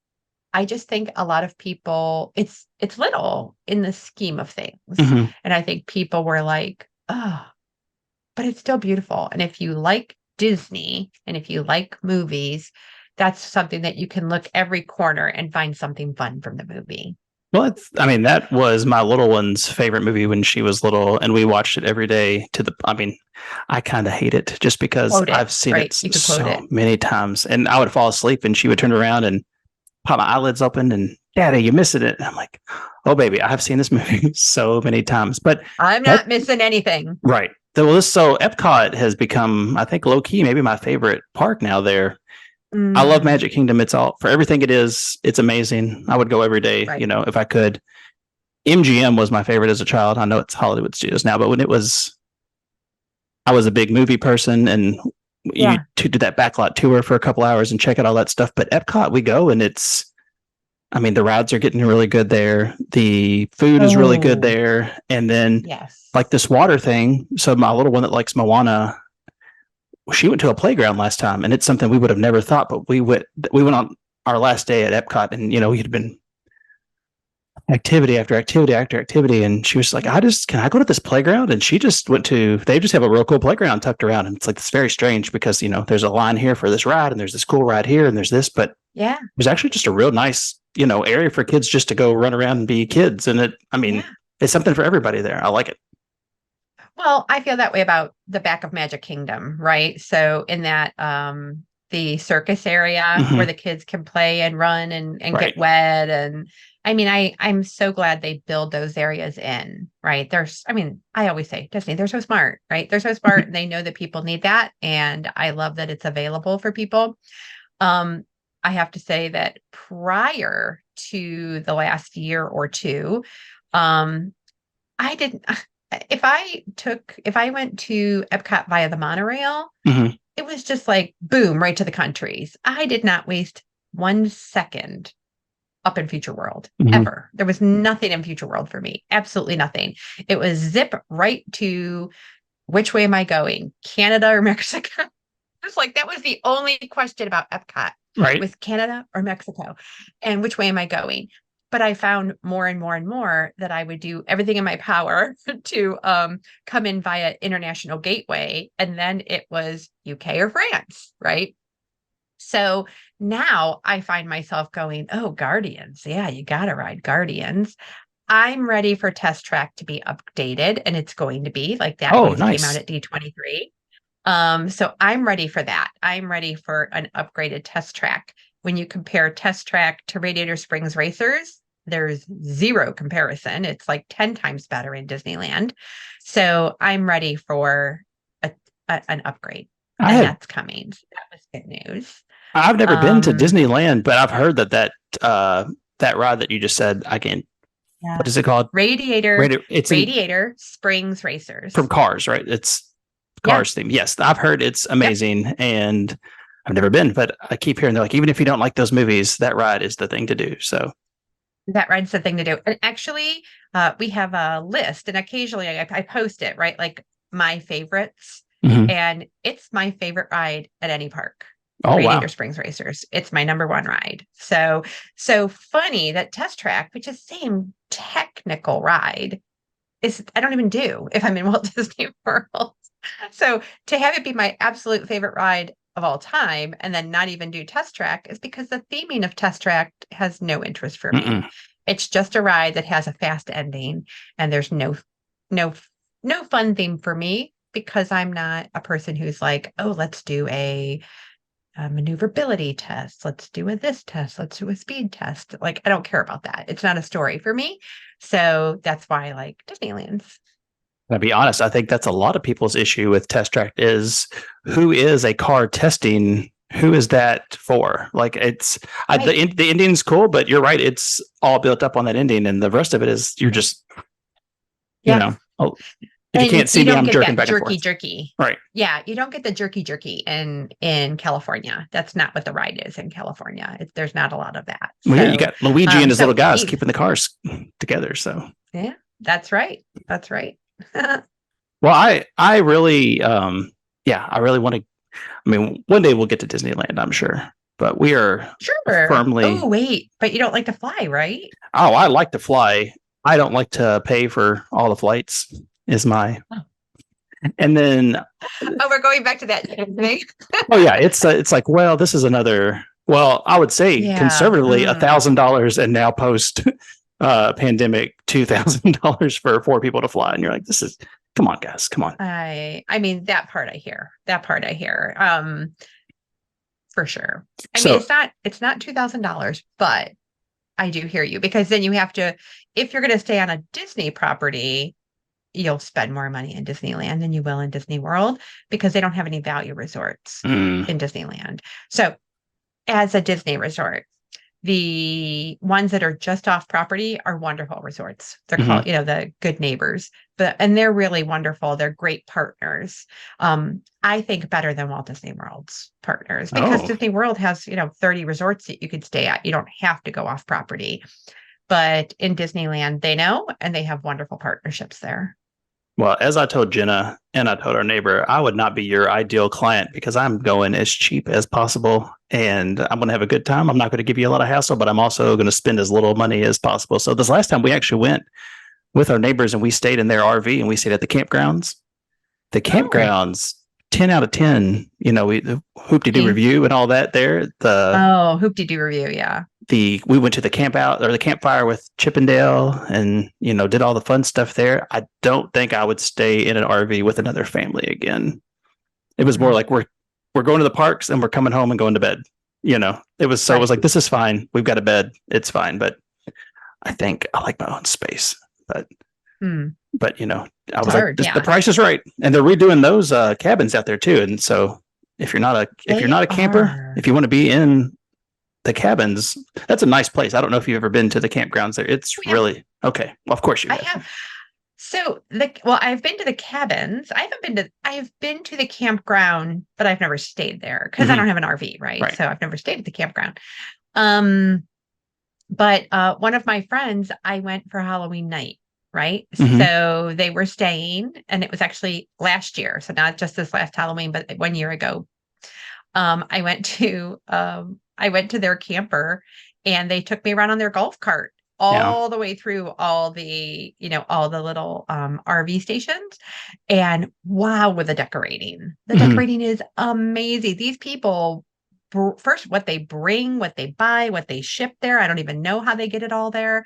[SPEAKER 2] I just think a lot of people, it's little in the scheme of things.
[SPEAKER 1] Hmm.
[SPEAKER 2] And I think people were like, oh, but it's still beautiful. And if you like Disney and if you like movies, that's something that you can look every corner and find something fun from the movie.
[SPEAKER 1] Well, I mean, that was my little one's favorite movie when she was little, and we watched it every day I mean, I kind of hate it just because
[SPEAKER 2] Quote it,
[SPEAKER 1] I've seen it
[SPEAKER 2] right? You could quote
[SPEAKER 1] so
[SPEAKER 2] it.
[SPEAKER 1] many times, and I would fall asleep, and she would turn around and pop my eyelids open, and Daddy, you're missing it. And I'm like, oh, baby, I've seen this movie so many times, but
[SPEAKER 2] I'm
[SPEAKER 1] that,
[SPEAKER 2] not missing anything.
[SPEAKER 1] right. So Epcot has become, I think, low key, maybe my favorite park now there. I love
[SPEAKER 2] Mm,
[SPEAKER 1] Magic Kingdom. It's all for everything it is. It's amazing. I would go every day,
[SPEAKER 2] right.
[SPEAKER 1] if I could. MGM was my favorite as a child. I know it's Hollywood Studios now, but I was a big movie person, and you
[SPEAKER 2] Yeah.
[SPEAKER 1] do that backlot tour for a couple hours and check out all that stuff. But Epcot, we go, and I mean, the rides are getting really good there. The food is really good
[SPEAKER 2] Oh,
[SPEAKER 1] there. And then,
[SPEAKER 2] yes.
[SPEAKER 1] like this water thing. So, my little one that likes Moana, she went to a playground last time, and it's something we would have never thought, but we went on our last day at Epcot, and, we had been activity after activity after activity. And she was like, can I go to this playground? And she just they just have a real cool playground tucked around. And it's like, it's very strange because, there's a line here for this ride and there's this cool ride here and there's this, but it
[SPEAKER 2] Yeah.
[SPEAKER 1] was actually just a real nice, area for kids just to go run around and be kids. And I mean,
[SPEAKER 2] Yeah.
[SPEAKER 1] it's something for everybody there. I like it.
[SPEAKER 2] Well, I feel that way about the back of Magic Kingdom, right? So in that the circus area where
[SPEAKER 1] Hmm.
[SPEAKER 2] the kids can play and run and
[SPEAKER 1] Right.
[SPEAKER 2] get wet, and I mean I'm so glad they build those areas in, right? I always say Disney, they're so smart, right? They're so smart and they know that people need that, and I love that it's available for people. Um I have to say that prior to the last year or two, um I didn't if I went to Epcot via the monorail,
[SPEAKER 1] Hmm.
[SPEAKER 2] it was just like boom, right to the countries. I did not waste 1 second up in Future World
[SPEAKER 1] Hmm.
[SPEAKER 2] ever. There was nothing in Future World for me. Absolutely nothing. It was zip right to which way am I going? Canada or Mexico? It's like that was the only question about Epcot
[SPEAKER 1] Right.
[SPEAKER 2] was Canada or Mexico, and which way am I going? But I found more and more and more that I would do everything in my power to come in via international gateway, and then it was UK or France, right? So now I find myself going, oh, Guardians. Yeah, you got to ride Guardians. I'm ready for Test Track to be updated, and it's going to be like that
[SPEAKER 1] Oh,
[SPEAKER 2] news came out
[SPEAKER 1] nice.
[SPEAKER 2] at D23. So I'm ready for that. I'm ready for an upgraded Test Track. When you compare Test Track to Radiator Springs Racers, there's zero comparison. It's like 10 times better in Disneyland. So I'm ready for an upgrade,
[SPEAKER 1] I
[SPEAKER 2] and
[SPEAKER 1] have
[SPEAKER 2] that's coming. So that was good news.
[SPEAKER 1] I've never been to
[SPEAKER 2] Um,
[SPEAKER 1] Disneyland, but I've heard uh that ride that you just said, I can't, what
[SPEAKER 2] yeah.
[SPEAKER 1] is it called?
[SPEAKER 2] Radiator,
[SPEAKER 1] Radar, it's in
[SPEAKER 2] Radiator Springs
[SPEAKER 1] from
[SPEAKER 2] Racers.
[SPEAKER 1] Cars, right? It's
[SPEAKER 2] Yeah.
[SPEAKER 1] Cars theme. Yes, I've heard it's
[SPEAKER 2] Yep.
[SPEAKER 1] amazing, and I've never been, but I keep hearing they're like, even if you don't like those movies, that ride is the thing to do. So
[SPEAKER 2] That ride's the thing to do. And actually, we have a list, and occasionally I post it, right? Like my favorites,
[SPEAKER 1] mhm.
[SPEAKER 2] and it's my favorite ride at any park.
[SPEAKER 1] Oh
[SPEAKER 2] Radiator
[SPEAKER 1] wow.
[SPEAKER 2] Springs Racers. It's my number one ride. So funny that Test Track, which is same technical ride, is I don't even do if I'm in Walt Disney World. So to have it be my absolute favorite ride of all time and then not even do Test Track is because the theming of Test Track has no interest for me.
[SPEAKER 1] Mm-mm.
[SPEAKER 2] It's just a ride that has a fast ending and there's no no fun theme for me because I'm not a person who's like, oh, let's do a maneuverability test. Let's do a this test. Let's do a speed test. Like, I don't care about that. It's not a story for me. So that's why I like Disneyland's.
[SPEAKER 1] I'll be honest, I think that's a lot of people's issue with Test Track is who is a car testing? Who is that for? Like
[SPEAKER 2] Right.
[SPEAKER 1] the ending's cool, but you're right. It's all built up on that ending, and the rest of it is you're just
[SPEAKER 2] Yeah.
[SPEAKER 1] oh, if you
[SPEAKER 2] And
[SPEAKER 1] can't see
[SPEAKER 2] you
[SPEAKER 1] me,
[SPEAKER 2] don't
[SPEAKER 1] I'm
[SPEAKER 2] get
[SPEAKER 1] jerking
[SPEAKER 2] that
[SPEAKER 1] back and forth.
[SPEAKER 2] jerky.
[SPEAKER 1] Right.
[SPEAKER 2] Yeah, you don't get the jerky in California. That's not what the ride is in California. There's not a lot of that.
[SPEAKER 1] Well, yeah, you got Luigi and his little
[SPEAKER 2] So
[SPEAKER 1] guys
[SPEAKER 2] Steve,
[SPEAKER 1] keeping the cars together. So
[SPEAKER 2] yeah, that's right. That's right.
[SPEAKER 1] well, I really yeah, I really want to. I mean, one day we'll get to Disneyland, I'm sure, but we are
[SPEAKER 2] Sure. Oh,
[SPEAKER 1] firmly.
[SPEAKER 2] wait, but you don't like to fly, right?
[SPEAKER 1] Oh, I like to fly. I don't like to pay for all the flights. Is my
[SPEAKER 2] Oh,
[SPEAKER 1] and then
[SPEAKER 2] we're going back to that thing.
[SPEAKER 1] oh yeah, it's like well, this is another. Well, I would say
[SPEAKER 2] Yeah.
[SPEAKER 1] conservatively
[SPEAKER 2] Mm.
[SPEAKER 1] $1,000, and now post pandemic $2,000 for 4 people to fly, and you're like, this is come on, guys, come on.
[SPEAKER 2] I mean that part I hear. That part I hear. For sure. I mean
[SPEAKER 1] So
[SPEAKER 2] it's not $2,000, but I do hear you because then you have to if you're going to stay on a Disney property, you'll spend more money in Disneyland than you will in Disney World because they don't have any value resorts
[SPEAKER 1] mm,
[SPEAKER 2] in Disneyland. So, as a Disney resort, the ones that are just off property are wonderful resorts. They're
[SPEAKER 1] mhm.
[SPEAKER 2] called, the good neighbors, and they're really wonderful. They're great partners. I think better than Walt Disney World's partners because
[SPEAKER 1] Oh
[SPEAKER 2] Disney World has, 30 resorts that you could stay at. You don't have to go off property. But in Disneyland, they know and they have wonderful partnerships there.
[SPEAKER 1] well, as I told Jenna and I told our neighbor, I would not be your ideal client because I'm going as cheap as possible and I'm going to have a good time. I'm not going to give you a lot of hassle, but I'm also going to spend as little money as possible. So this last time we actually went with our neighbors and we stayed in their RV and we stayed at the campgrounds. The
[SPEAKER 2] Oh,
[SPEAKER 1] campgrounds, 10 out of 10, we the hoop de doo
[SPEAKER 2] see.
[SPEAKER 1] review and all that there.
[SPEAKER 2] Oh, hoop-de-doo review. Yeah.
[SPEAKER 1] We went to the camp out or the campfire with Chippendale and did all the fun stuff there. I don't think I would stay in an RV with another family again. It was more
[SPEAKER 2] Mm,
[SPEAKER 1] like we're going to the parks and we're coming home and going to bed. It was
[SPEAKER 2] right.
[SPEAKER 1] like this is fine. We've got a bed. It's fine. But I think I like my own space. But
[SPEAKER 2] Mm,
[SPEAKER 1] I
[SPEAKER 2] it's
[SPEAKER 1] was like,
[SPEAKER 2] hard.
[SPEAKER 1] the
[SPEAKER 2] Yeah.
[SPEAKER 1] price is right, and they're redoing those cabins out there too. And so if you're
[SPEAKER 2] They
[SPEAKER 1] not a camper,
[SPEAKER 2] are.
[SPEAKER 1] if you want to be in the cabins, that's a nice place. I don't know if you've ever been to the campgrounds there. It's
[SPEAKER 2] Oh, yeah,
[SPEAKER 1] really okay. Well, of course you
[SPEAKER 2] I
[SPEAKER 1] have.
[SPEAKER 2] have. So I've been to the cabins. I've been to the campground, but I've never stayed there because I
[SPEAKER 1] Hmm.
[SPEAKER 2] don't have an RV, right?
[SPEAKER 1] Right.
[SPEAKER 2] So I've never stayed at the campground. Um, but one of my friends, I went for Halloween night, right?
[SPEAKER 1] Hmm.
[SPEAKER 2] So they were staying, and it was actually last year, so not just this last Halloween, but 1 year ago. I went to their camper and they took me around on their golf cart
[SPEAKER 1] Yeah.
[SPEAKER 2] all the way through all the little RV stations. And wow, with the decorating. The
[SPEAKER 1] Hmm.
[SPEAKER 2] decorating is amazing. These people first what they bring, what they buy, what they ship there. I don't even know how they get it all there,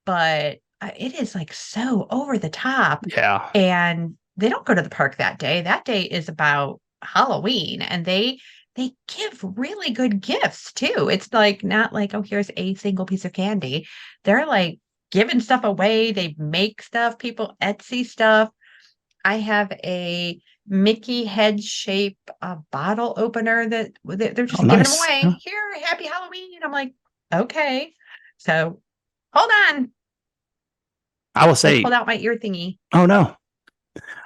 [SPEAKER 2] but it is like so over the top.
[SPEAKER 1] Yeah.
[SPEAKER 2] And they don't go to the park that day. That day is about Halloween, and they give really good gifts too. It's like not like, oh, here's a single piece of candy. They're like giving stuff away. They make stuff, people Etsy stuff. I have a Mickey head shape bottle opener that they're
[SPEAKER 1] Oh,
[SPEAKER 2] just giving them
[SPEAKER 1] nice.
[SPEAKER 2] away.
[SPEAKER 1] Yeah.
[SPEAKER 2] Here, happy Halloween. I'm like, okay. So hold on.
[SPEAKER 1] I will
[SPEAKER 2] I
[SPEAKER 1] say,
[SPEAKER 2] pulled out my ear thingy.
[SPEAKER 1] oh no,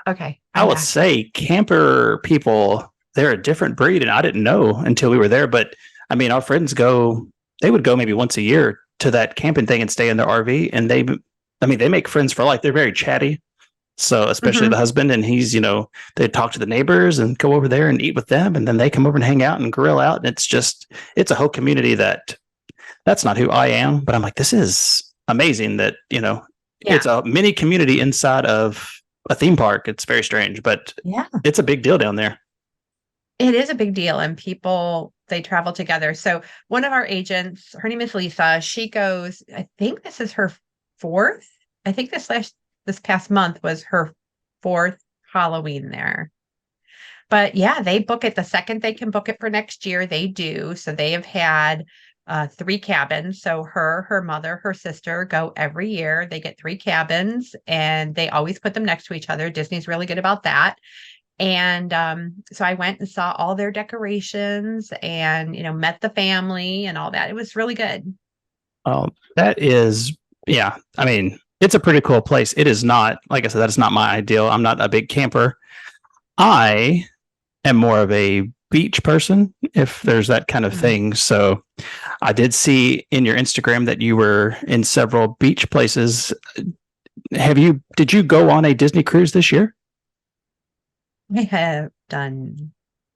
[SPEAKER 2] Okay,
[SPEAKER 1] I
[SPEAKER 2] I'm
[SPEAKER 1] would
[SPEAKER 2] back.
[SPEAKER 1] say camper people. they're a different breed, and I didn't know until we were there. But I mean, our friends they would go maybe once a year to that camping thing and stay in their RV, and I mean, they make friends for life. They're very chatty. So especially the
[SPEAKER 2] Hmm.
[SPEAKER 1] husband, and they talk to the neighbors and go over there and eat with them, and then they come over and hang out and grill out. And it's a whole community that's not who I am, but I'm like, this is amazing that,
[SPEAKER 2] Yeah.
[SPEAKER 1] it's a mini community inside of a theme park. It's very strange, but
[SPEAKER 2] Yeah.
[SPEAKER 1] it's a big deal down there.
[SPEAKER 2] It is a big deal, and people they travel together. So one of our agents, her name is Lisa. She goes. I think this is her fourth. I think this past month was her fourth Halloween there. But yeah, they book it the second they can book it for next year. They do. So they have had three cabins. So her mother, her sister go every year. They get three cabins, and they always put them next to each other. Disney's really good about that. And so I went and saw all their decorations and, met the family and all that. It was really good.
[SPEAKER 1] That is, yeah. I mean, it's a pretty cool place. It is not, like I said, that is not my ideal. I'm not a big camper. I am more of a beach person, if there's that kind of
[SPEAKER 2] Mhm.
[SPEAKER 1] thing. So I did see in your Instagram that you were in several beach places. Did you go on a Disney cruise this year?
[SPEAKER 2] I have done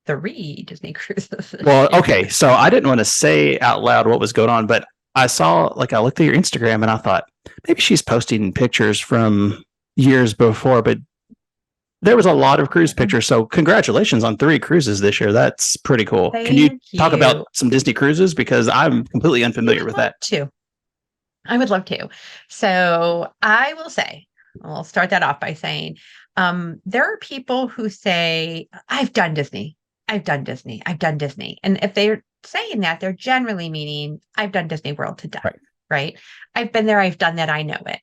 [SPEAKER 2] three Disney cruises this
[SPEAKER 1] Well, okay.
[SPEAKER 2] year.
[SPEAKER 1] So I didn't want to say out loud what was going on, but I looked at your Instagram and I thought maybe she's posting pictures from years before, but there was a lot of cruise pictures. So congratulations on 3 cruises this year. That's pretty cool. Can you
[SPEAKER 2] Thank
[SPEAKER 1] talk about
[SPEAKER 2] you.
[SPEAKER 1] some Disney cruises? Because I'm completely
[SPEAKER 2] I
[SPEAKER 1] unfamiliar
[SPEAKER 2] would
[SPEAKER 1] with
[SPEAKER 2] love
[SPEAKER 1] that.
[SPEAKER 2] to. I would love to. So I will say, I'll start that off by saying, there are people who say, I've done Disney. I've done Disney. I've done Disney. And if they're saying that, they're generally meaning, I've done Disney World to death,
[SPEAKER 1] Right.
[SPEAKER 2] right? I've been there. I've done that. I know it.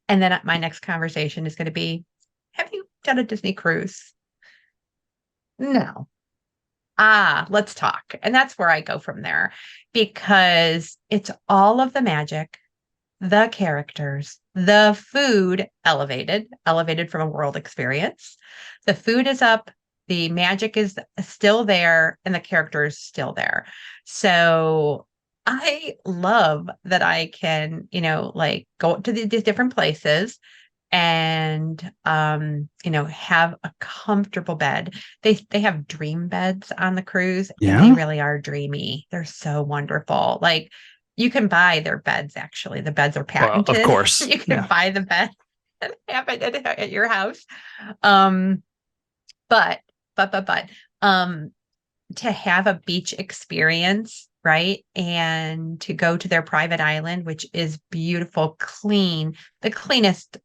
[SPEAKER 2] And then my next conversation is going to be, have you done a Disney cruise? No. Ah, let's talk. And that's where I go from there because it's all of the magic, the characters, the food elevated from a world experience. The food is up, the magic is still there, and the character is still there. So I love that I can, like go to these different places and have a comfortable bed. They have dream beds on the cruise, and they
[SPEAKER 1] Yeah.
[SPEAKER 2] really are dreamy. They're so wonderful. Like you can buy their beds, actually. The beds are
[SPEAKER 1] Well, of
[SPEAKER 2] patented.
[SPEAKER 1] course.
[SPEAKER 2] You can
[SPEAKER 1] Yeah.
[SPEAKER 2] buy the bed and have it at your house. Um, but but to have a beach experience, right? And to go to their private island, which is beautiful, clean, the cleanest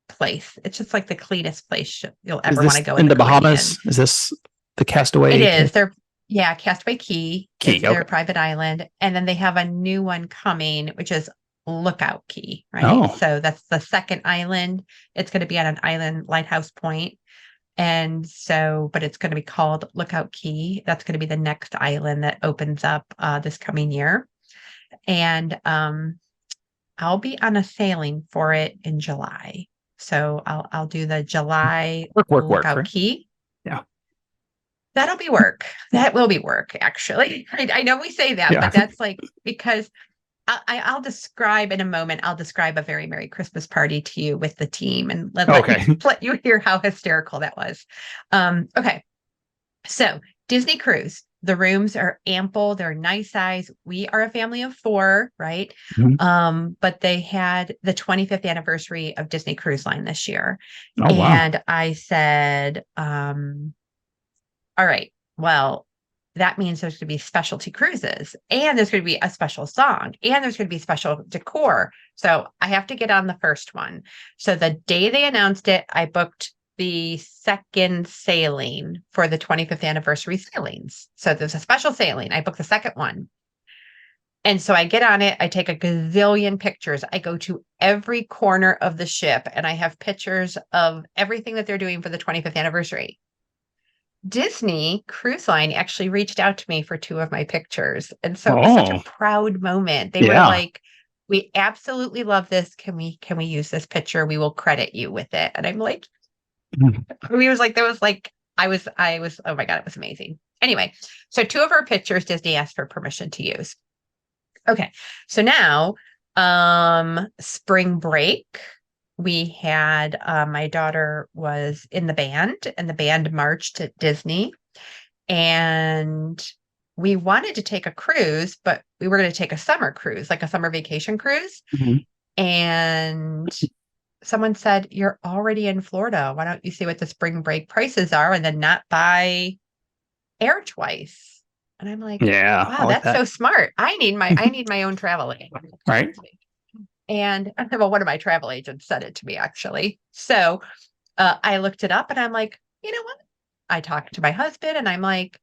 [SPEAKER 2] place. It's just like the cleanest place you'll
[SPEAKER 1] Is
[SPEAKER 2] ever want to
[SPEAKER 1] this
[SPEAKER 2] go in
[SPEAKER 1] in
[SPEAKER 2] the
[SPEAKER 1] the
[SPEAKER 2] Caribbean.
[SPEAKER 1] Bahamas? Is this the
[SPEAKER 2] It
[SPEAKER 1] Castaway
[SPEAKER 2] is. Yeah, Castaway Key is
[SPEAKER 1] Key?
[SPEAKER 2] their
[SPEAKER 1] Okay.
[SPEAKER 2] private island. And then they have a new one coming, which is Lookout Key, right?
[SPEAKER 1] Oh,
[SPEAKER 2] So that's the second island. It's going to be on an island lighthouse point. And so, but it's going to be called Lookout Key. That's going to be the next island that opens up this coming year. And I'll be on a sailing for it in July. So I'll do the July
[SPEAKER 1] work,
[SPEAKER 2] Lookout
[SPEAKER 1] right?
[SPEAKER 2] Key.
[SPEAKER 1] Yeah.
[SPEAKER 2] That'll be work. That will be work, actually. I know we say that,
[SPEAKER 1] Yeah.
[SPEAKER 2] but that's like because I'll describe in a moment. I'll describe a very Merry Christmas party to you with the team and let you
[SPEAKER 1] Okay.
[SPEAKER 2] let you hear how hysterical that was. Okay, so Disney Cruise. The rooms are ample. They're nice size. We are a family of four, right?
[SPEAKER 1] Mhm.
[SPEAKER 2] But they had the 25th anniversary of Disney Cruise Line this year,
[SPEAKER 1] Oh, wow.
[SPEAKER 2] and I said, all right, well, that means there's going to be specialty cruises and there's going to be a special song and there's going to be special decor. So I have to get on the first one. So the day they announced it, I booked the second sailing for the 25th anniversary sailings. So there's a special sailing. I booked the second one. And so I get on it. I take a gazillion pictures. I go to every corner of the ship and I have pictures of everything that they're doing for the 25th anniversary. Disney Cruise Line actually reached out to me for two of my pictures. And so it was such a
[SPEAKER 1] Oh,
[SPEAKER 2] proud moment. They were
[SPEAKER 1] yeah.
[SPEAKER 2] like, we absolutely love this. Can we use this picture? We will credit you with it. And I'm like, we was like, there was like Oh my God, it was amazing. Anyway, so 2 of our pictures Disney asked for permission to use. Okay. So now, spring break, we had, my daughter was in the band and the band marched at Disney, and we wanted to take a cruise, but we were going to take a summer cruise, like a summer vacation cruise.
[SPEAKER 1] Mhm.
[SPEAKER 2] And someone said, "You're already in Florida. Why don't you see what the spring break prices are and then not buy air twice?" And I'm like,
[SPEAKER 1] Yeah, I
[SPEAKER 2] wow,
[SPEAKER 1] like
[SPEAKER 2] that's
[SPEAKER 1] that.
[SPEAKER 2] so smart. I need my own travel agent.
[SPEAKER 1] Right.
[SPEAKER 2] And well, one of my travel agents said it to me actually. So I looked it up and I'm like, you know what? I talked to my husband and I'm like,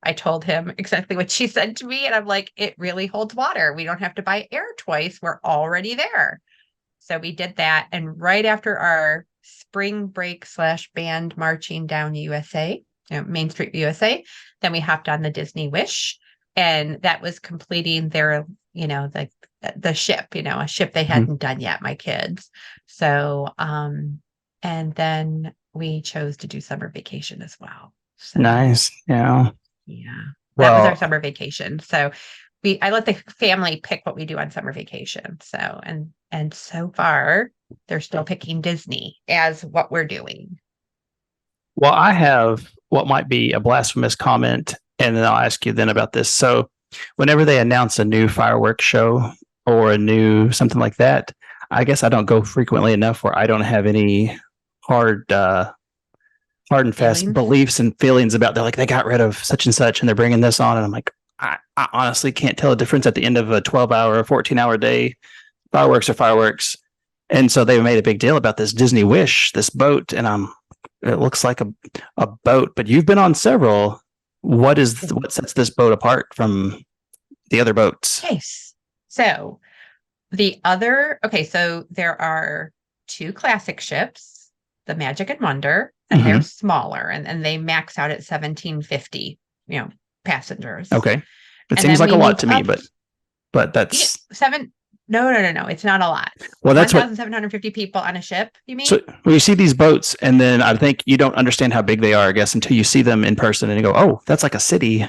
[SPEAKER 2] I told him exactly what she said to me. And I'm like, it really holds water. We don't have to buy air twice. We're already there. So we did that. And right after our spring break / band marching down USA, Main Street USA, then we hopped on the Disney Wish. And that was completing their, the ship, a ship they
[SPEAKER 1] Mhm.
[SPEAKER 2] hadn't done yet, my kids. So, and then we chose to do summer vacation as well. So,
[SPEAKER 1] Nice. Yeah.
[SPEAKER 2] yeah, that was our
[SPEAKER 1] Well,
[SPEAKER 2] summer vacation. So I let the family pick what we do on summer vacation. So, and so far they're still picking Disney as what we're doing.
[SPEAKER 1] I have what might be a blasphemous comment, and then I'll ask you then about this. So, whenever they announce a new fireworks show or a new something like that, I guess I don't go frequently enough where I don't have any hard, hard and fast
[SPEAKER 2] Feelings.
[SPEAKER 1] beliefs and feelings about. They're like they got rid of such and such, and they're bringing this on, and I'm like, I honestly can't tell a difference at the end of a 12-hour or 14-hour day. Fireworks are fireworks, and so they made a big deal about this Disney Wish, this boat, and it looks like a boat, but you've been on several. What sets this boat apart from the other boats?
[SPEAKER 2] Case. So so there are 2 classic ships, the Magic and Wonder, and they're
[SPEAKER 1] Mm-hmm.
[SPEAKER 2] smaller and they max out at 1750, passengers.
[SPEAKER 1] Okay, it
[SPEAKER 2] And
[SPEAKER 1] seems
[SPEAKER 2] then
[SPEAKER 1] like
[SPEAKER 2] we
[SPEAKER 1] a lot
[SPEAKER 2] moved
[SPEAKER 1] to me,
[SPEAKER 2] up.
[SPEAKER 1] but
[SPEAKER 2] Yeah,
[SPEAKER 1] that's
[SPEAKER 2] no, no, no, no. It's not a lot.
[SPEAKER 1] well, that's what.
[SPEAKER 2] 1,750 people on a ship, you
[SPEAKER 1] So
[SPEAKER 2] mean?
[SPEAKER 1] when you see these boats, and then I think you don't understand how big they are, I guess, until you see them in person, and you go, "Oh, that's like a city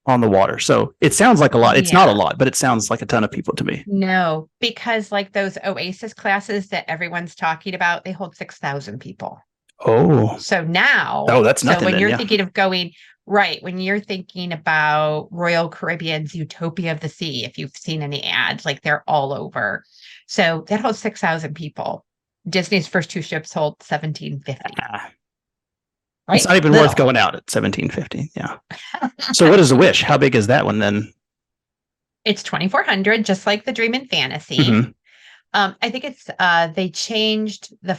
[SPEAKER 1] on the water." So it sounds like a lot. It's not a
[SPEAKER 2] Yeah.
[SPEAKER 1] lot, but it sounds like a ton of people to me.
[SPEAKER 2] No, because like those Oasis classes that everyone's talking about, they hold 6,000 people.
[SPEAKER 1] Oh, that's
[SPEAKER 2] So
[SPEAKER 1] nothing
[SPEAKER 2] when
[SPEAKER 1] then.
[SPEAKER 2] you're
[SPEAKER 1] Yeah.
[SPEAKER 2] thinking of going, right, when you're thinking about Royal Caribbean's Utopia of the Sea, if you've seen any ads, like they're all over. So that holds 6,000 people. Disney's first 2 ships hold 1,750,
[SPEAKER 1] Ah, it's
[SPEAKER 2] right?
[SPEAKER 1] not even worth
[SPEAKER 2] Little.
[SPEAKER 1] going out at 1750. Yeah. So what is the Wish? How big is that one then?
[SPEAKER 2] It's 2,400, just like the Dream and Fantasy.
[SPEAKER 1] Mm-hmm.
[SPEAKER 2] I think it's they changed the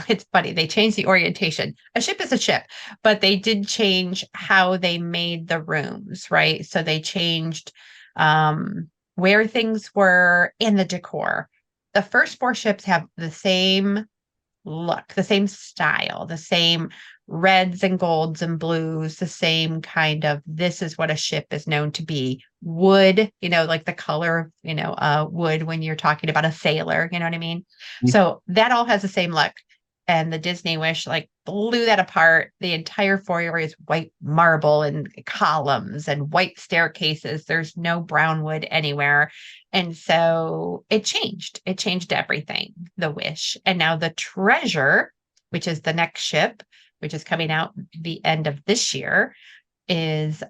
[SPEAKER 2] it's funny, they changed the orientation. A ship is a ship, but they did change how they made the rooms, right? So they changed where things were in the decor. The first 4 ships have the same look, the same style, the same reds and golds and blues, the same kind of this is what a ship is known to be. Wood, like the color of, wood when you're talking about a sailor, you know what I mean? So that all has the same look. And the Disney Wish like blew that apart. The entire foyer is white marble and columns and white staircases. There's no brown wood anywhere. And so it changed. It changed everything, the Wish. And now the Treasure, which is the next ship, which is coming out the end of this year, is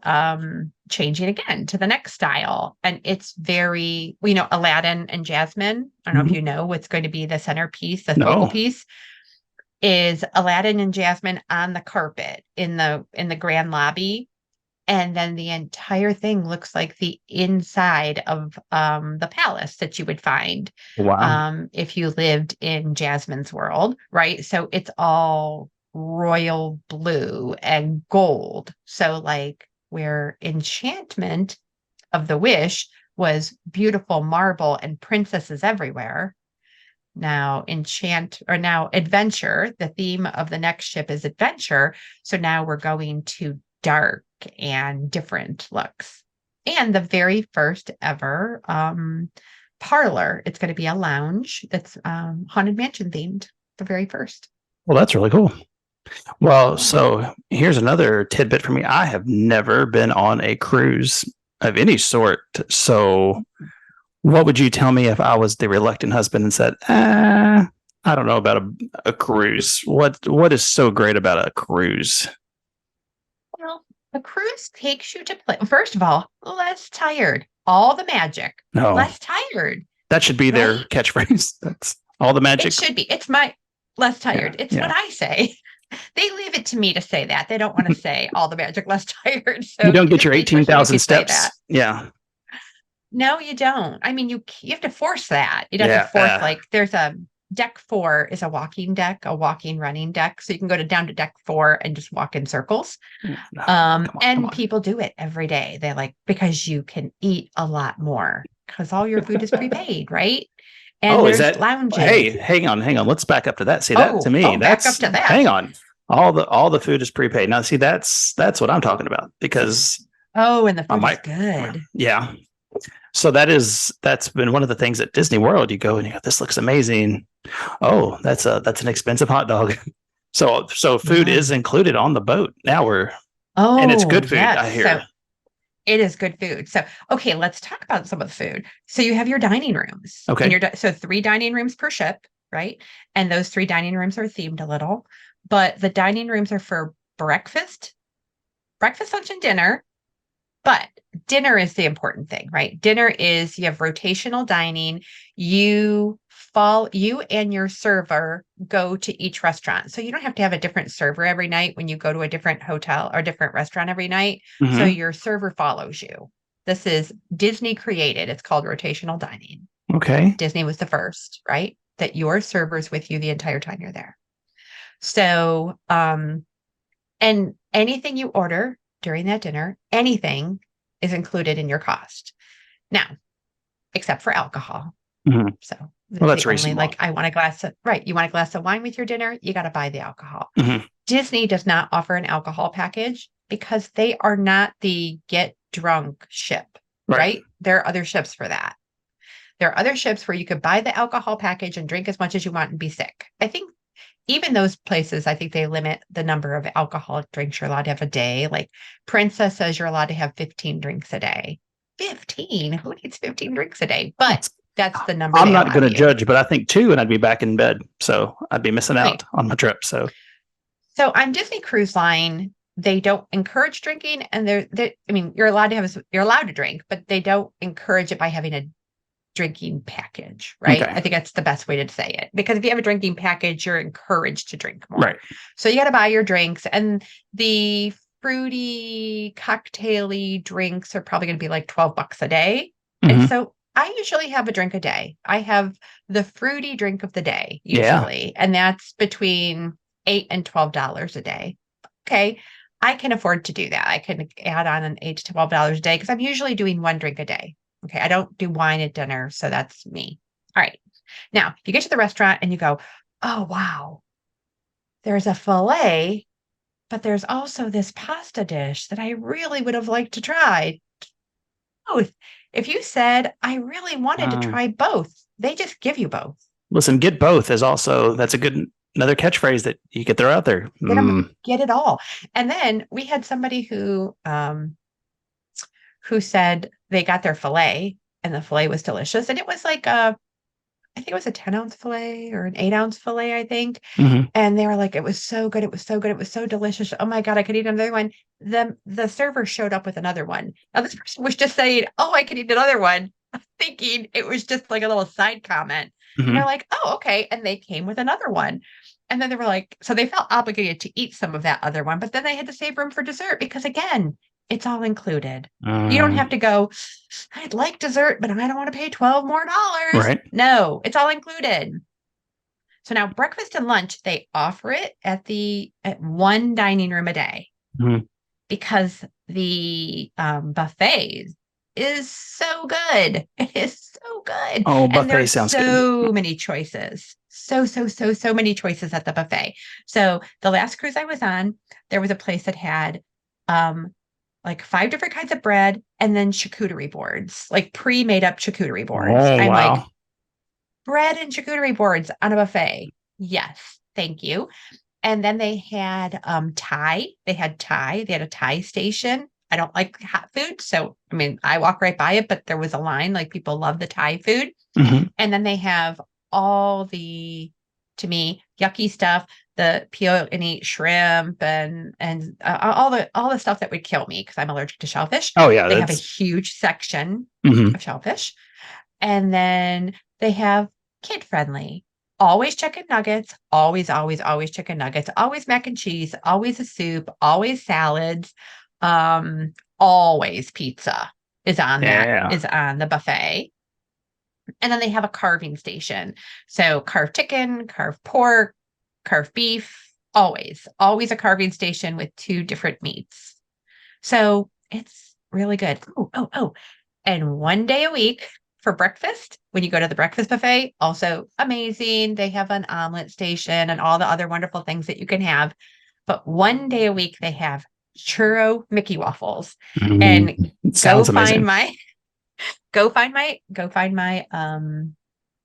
[SPEAKER 2] changing again to the next style. And it's very, Aladdin and Jasmine. I don't know if
[SPEAKER 1] Mm-hmm.
[SPEAKER 2] you know what's going to be the centerpiece, the focal
[SPEAKER 1] No.
[SPEAKER 2] piece is Aladdin and Jasmine on the carpet in the grand lobby. And then the entire thing looks like the inside of the palace that you would find
[SPEAKER 1] Wow.
[SPEAKER 2] if you lived in Jasmine's world, right? So it's all royal blue and gold. So like where Enchantment of the Wish was beautiful marble and princesses everywhere. Now Adventure, the theme of the next ship is adventure. So now we're going to dark and different looks. And the very first ever parlor, it's going to be a lounge that's Haunted Mansion themed, the very first.
[SPEAKER 1] Well, that's really cool. Well, so here's another tidbit for me. I have never been on a cruise of any sort. So, what would you tell me if I was the reluctant husband and said, I don't know about a cruise. What is so great about a cruise?
[SPEAKER 2] Well, a cruise takes you to play. First of all, less tired. All the magic.
[SPEAKER 1] No,
[SPEAKER 2] Less tired,
[SPEAKER 1] that should be their
[SPEAKER 2] right?
[SPEAKER 1] catchphrase. That's all the
[SPEAKER 2] It
[SPEAKER 1] magic.
[SPEAKER 2] should be. It's my less
[SPEAKER 1] Yeah,
[SPEAKER 2] tired. It's what
[SPEAKER 1] yeah.
[SPEAKER 2] I say. They leave it to me to say that. They don't want to say all the magic less tired.
[SPEAKER 1] You
[SPEAKER 2] So
[SPEAKER 1] don't get your
[SPEAKER 2] especially if
[SPEAKER 1] 18,000
[SPEAKER 2] you say that.
[SPEAKER 1] steps. Yeah,
[SPEAKER 2] No, you don't. I mean, you have to force that. You'd have to
[SPEAKER 1] yeah.
[SPEAKER 2] force like there's a deck 4 is a walking deck, a walking running deck. So you can go down to deck 4 and just walk in circles.
[SPEAKER 1] No, come on, come
[SPEAKER 2] And
[SPEAKER 1] on.
[SPEAKER 2] people do it every day. They like because you can eat a lot more because all your food is prepaid, right? And
[SPEAKER 1] Oh, is
[SPEAKER 2] there's
[SPEAKER 1] that? Hey,
[SPEAKER 2] lounges.
[SPEAKER 1] hang on. Let's back up to that. See that to
[SPEAKER 2] Oh,
[SPEAKER 1] me,
[SPEAKER 2] oh, back up
[SPEAKER 1] that's
[SPEAKER 2] to that.
[SPEAKER 1] hang on. All the food is prepaid. Now, see, that's what I'm talking about because
[SPEAKER 2] Oh, and the
[SPEAKER 1] I
[SPEAKER 2] food is
[SPEAKER 1] might,
[SPEAKER 2] good.
[SPEAKER 1] yeah. So that's been one of the things at Disney World. You go and you go, this looks amazing. Oh, that's an expensive hot dog. So food
[SPEAKER 2] Yeah.
[SPEAKER 1] is included on the boat. Now and it's
[SPEAKER 2] Oh,
[SPEAKER 1] good food,
[SPEAKER 2] yes.
[SPEAKER 1] I
[SPEAKER 2] So
[SPEAKER 1] hear.
[SPEAKER 2] it is good food. So, okay, let's talk about some of the food. So you have your dining rooms and
[SPEAKER 1] Okay.
[SPEAKER 2] so 3 dining rooms per ship, right? And those 3 dining rooms are themed a little, but the dining rooms are for breakfast, lunch, and dinner. But dinner is the important thing, right? Dinner is you have rotational dining. You and your server go to each restaurant. So you don't have to have a different server every night when you go to a different hotel or different restaurant every night. So
[SPEAKER 1] Hmm.
[SPEAKER 2] your server follows you. This is Disney created. It's called rotational dining.
[SPEAKER 1] Okay.
[SPEAKER 2] Disney was the first, right? That your server's with you the entire time you're there. So, and anything you order during that dinner, anything is included in your cost. Now, except for alcohol.
[SPEAKER 1] Hmm.
[SPEAKER 2] So
[SPEAKER 1] Well,
[SPEAKER 2] that's the
[SPEAKER 1] that's
[SPEAKER 2] only
[SPEAKER 1] reasonable.
[SPEAKER 2] like I want a glass of right. You want a glass of wine with your dinner, you got to buy the alcohol.
[SPEAKER 1] Hmm.
[SPEAKER 2] Disney does not offer an alcohol package because they are not the get drunk ship,
[SPEAKER 1] Right.
[SPEAKER 2] right? There are other ships for that. There are other ships where you could buy the alcohol package and drink as much as you want and be sick. I think even those places, I think they limit the number of alcoholic drinks you're allowed to have a day. Like Princess says you're allowed to have 15 drinks a day. 15? Who needs 15 drinks a day? But that's the number
[SPEAKER 1] I'm
[SPEAKER 2] they
[SPEAKER 1] not
[SPEAKER 2] allow
[SPEAKER 1] going to
[SPEAKER 2] you.
[SPEAKER 1] judge, but I think two, and I'd be back in bed, so I'd be missing
[SPEAKER 2] Right.
[SPEAKER 1] out on my trip. So,
[SPEAKER 2] So on Disney Cruise Line, they don't encourage drinking, and I mean, you're allowed to drink, but they don't encourage it by having a drinking package, right?
[SPEAKER 1] okay,
[SPEAKER 2] I think that's the best way to say it. Because if you have a drinking package, you're encouraged to drink more.
[SPEAKER 1] right.
[SPEAKER 2] So you got to buy your drinks, and the fruity, cocktaily drinks are probably going to be like $12 a day. And
[SPEAKER 1] Hmm.
[SPEAKER 2] so I usually have a drink a day. I have the fruity drink of the day
[SPEAKER 1] Yeah.
[SPEAKER 2] usually, and that's between $8 and $12 a day. Okay. I can afford to do that. I can add on an $8 to $12 a day because I'm usually doing one drink a day. Okay, I don't do wine at dinner, so that's me. All right. Now, you get to the restaurant and you go, oh, wow, there's a filet, but there's also this pasta dish that I really would have liked to try. Both. If you said, I really wanted to
[SPEAKER 1] Uh,
[SPEAKER 2] try both, they just give you both.
[SPEAKER 1] Listen, get both is also that's a good another catchphrase that you could throw out there.
[SPEAKER 2] Get them,
[SPEAKER 1] Mm.
[SPEAKER 2] get it all. And then we had somebody who said they got their filet and the filet was delicious. And it was like I think it was a 10-ounce filet or an 8-ounce filet, I think.
[SPEAKER 1] Hmm.
[SPEAKER 2] And they were like, it was so good. It was so good. It was so delicious. Oh my God, I could eat another one. The server showed up with another one. Now this person was just saying, oh, I could eat another one, thinking it was just like a little side comment. And they're
[SPEAKER 1] Hmm.
[SPEAKER 2] like, oh, okay. And they came with another one. And then they were like, so they felt obligated to eat some of that other one, but then they had to save room for dessert because again, it's all included. You don't have to go, I'd like dessert, but I don't want to pay 12 more dollars.
[SPEAKER 1] Right.
[SPEAKER 2] No, it's all included. So now breakfast and lunch, they offer it at one dining room a day
[SPEAKER 1] Hmm.
[SPEAKER 2] because the buffet is so good. It is so good.
[SPEAKER 1] Oh,
[SPEAKER 2] And
[SPEAKER 1] buffet
[SPEAKER 2] there's
[SPEAKER 1] sounds good.
[SPEAKER 2] so many choices. So many choices at the buffet. So the last cruise I was on, there was a place that had um like 5 different kinds of bread and then charcuterie boards, like pre-made up charcuterie boards.
[SPEAKER 1] Oh,
[SPEAKER 2] I'm like,
[SPEAKER 1] wow.
[SPEAKER 2] bread and charcuterie boards on a buffet. Yes, thank you. And then they had Thai. They had Thai. They had a Thai station. I don't like hot food. So, I mean, I walk right by it, but there was a line. Like people love the Thai food.
[SPEAKER 1] Hmm.
[SPEAKER 2] And then they have all the, to me, yucky stuff, the peel and eat shrimp and all the stuff that would kill me because I'm allergic to shellfish.
[SPEAKER 1] Oh yeah,
[SPEAKER 2] They have a
[SPEAKER 1] that's.
[SPEAKER 2] huge section
[SPEAKER 1] Mhm.
[SPEAKER 2] of shellfish. And then they have kid friendly. Always chicken nuggets, always chicken nuggets, always mac and cheese, always a soup, always salads, always pizza
[SPEAKER 1] Yeah.
[SPEAKER 2] is on the buffet. And then they have a carving station. So carved chicken, carved pork, carved beef, always a carving station with two different meats. So it's really good. Oh. And one day a week for breakfast, when you go to the breakfast buffet, also amazing. They have an omelet station and all the other wonderful things that you can have. But one day a week, they have churro Mickey waffles. And
[SPEAKER 1] It
[SPEAKER 2] go
[SPEAKER 1] sounds
[SPEAKER 2] find
[SPEAKER 1] amazing.
[SPEAKER 2] my go find my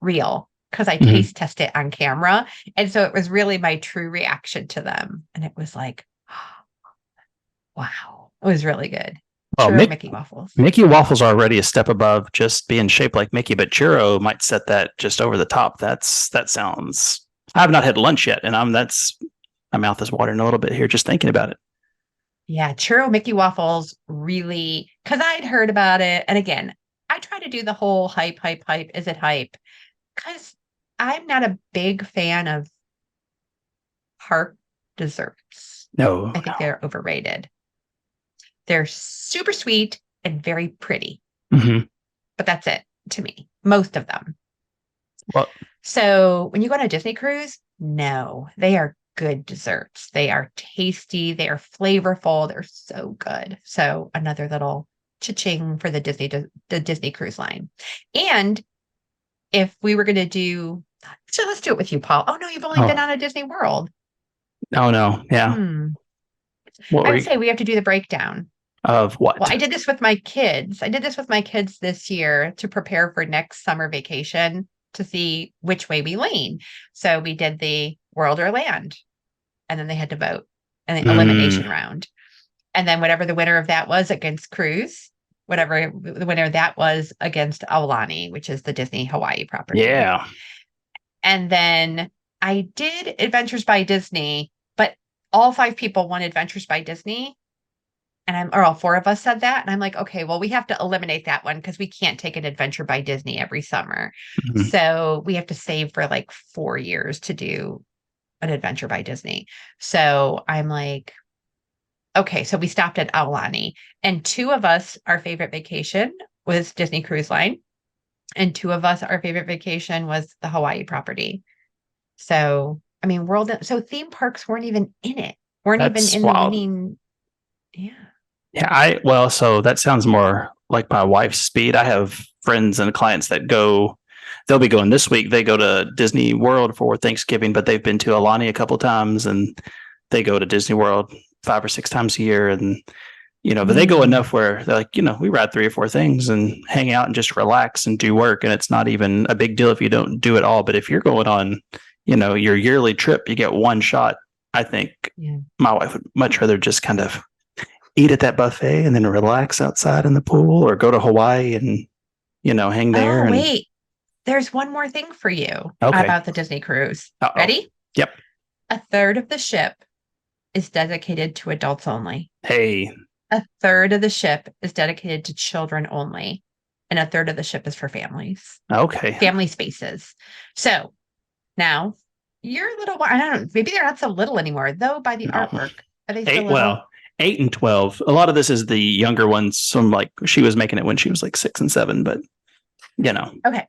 [SPEAKER 2] reel because I
[SPEAKER 1] Mhm.
[SPEAKER 2] taste test it on camera. And so it was really my true reaction to them. And it was like, wow, it was really good.
[SPEAKER 1] Well,
[SPEAKER 2] Churro Mickey waffles.
[SPEAKER 1] Mickey waffles are already a step above just being shaped like Mickey, but churro might set that just over the top. That sounds. I have not had lunch yet, and I'm that's my mouth is watering a little bit here just thinking about it.
[SPEAKER 2] Yeah, churro Mickey waffles really, because I'd heard about it. And again, I try to do the whole hype. Is it hype? Because I'm not a big fan of park desserts.
[SPEAKER 1] No,
[SPEAKER 2] I think they're overrated. They're super sweet and very pretty,
[SPEAKER 1] no. Hmm.
[SPEAKER 2] but that's it to me, most of them.
[SPEAKER 1] Well,
[SPEAKER 2] So when you go on a Disney cruise, no, they are good desserts. They are tasty, they are flavorful, they're so good. So another little cha-ching for the Disney cruise line. And if we were going to do, so let's do it with you, Paul. Oh no, you've only been
[SPEAKER 1] oh,
[SPEAKER 2] on a Disney World.
[SPEAKER 1] oh no, yeah.
[SPEAKER 2] Hmm.
[SPEAKER 1] What
[SPEAKER 2] I
[SPEAKER 1] were
[SPEAKER 2] would
[SPEAKER 1] you,
[SPEAKER 2] say we have to do the breakdown.
[SPEAKER 1] of
[SPEAKER 2] Well,
[SPEAKER 1] what?
[SPEAKER 2] I did this with my kids. I did this with my kids this year to prepare for next summer vacation to see which way we lean. So we did the world or land, and then they had to vote in the
[SPEAKER 1] Mm,
[SPEAKER 2] elimination round. And then whatever the winner of that was against Cruise, whatever the winner of that was against Aulani, which is the Disney Hawaii property.
[SPEAKER 1] yeah.
[SPEAKER 2] And then I did Adventures by Disney, but all five people won Adventures by Disney or all four of us said that. And I'm like, okay, well, we have to eliminate that one because we can't take an adventure by Disney every summer.
[SPEAKER 1] Mhm.
[SPEAKER 2] So we have to save for like 4 years to do an adventure by Disney. So I'm like, okay, so we stopped at Aulani. And two of us, our favorite vacation was Disney Cruise Line. And two of us, our favorite vacation was the Hawaii property. So, I mean, so theme parks weren't even in it, weren't even
[SPEAKER 1] That's
[SPEAKER 2] in the
[SPEAKER 1] wild.
[SPEAKER 2] winning. Yeah.
[SPEAKER 1] Yeah, well, so that sounds more like my wife's speed. I have friends and clients that go, they'll be going this week. They go to Disney World for Thanksgiving, but they've been to Alani a couple times and they go to Disney World 5 or 6 times a year. And, but they go
[SPEAKER 2] Mm.
[SPEAKER 1] enough where they're like, we ride 3 or 4 things and hang out and just relax and do work. And it's not even a big deal if you don't do it all. But if you're going on, your yearly trip, you get one shot. I think
[SPEAKER 2] Yeah.
[SPEAKER 1] my wife would much rather just kind of eat at that buffet and then relax outside in the pool or go to Hawaii and, hang there
[SPEAKER 2] Oh,
[SPEAKER 1] and
[SPEAKER 2] wait. There's one more thing for you
[SPEAKER 1] okay.
[SPEAKER 2] about the Disney cruise.
[SPEAKER 1] Uh-oh.
[SPEAKER 2] Ready?
[SPEAKER 1] Yep.
[SPEAKER 2] A third of the ship is dedicated to adults only.
[SPEAKER 1] Hey.
[SPEAKER 2] A third of the ship is dedicated to children only. And a third of the ship is for families,
[SPEAKER 1] Okay.
[SPEAKER 2] family spaces. So now your little one, I don't know, maybe they're not so little anymore, though, by the
[SPEAKER 1] No.
[SPEAKER 2] artwork. Are they still
[SPEAKER 1] Eight.
[SPEAKER 2] little?
[SPEAKER 1] Well, 8 and 12. A lot of this is the younger ones. Some like she was making it when she was like 6 and 7, but you know.
[SPEAKER 2] Okay.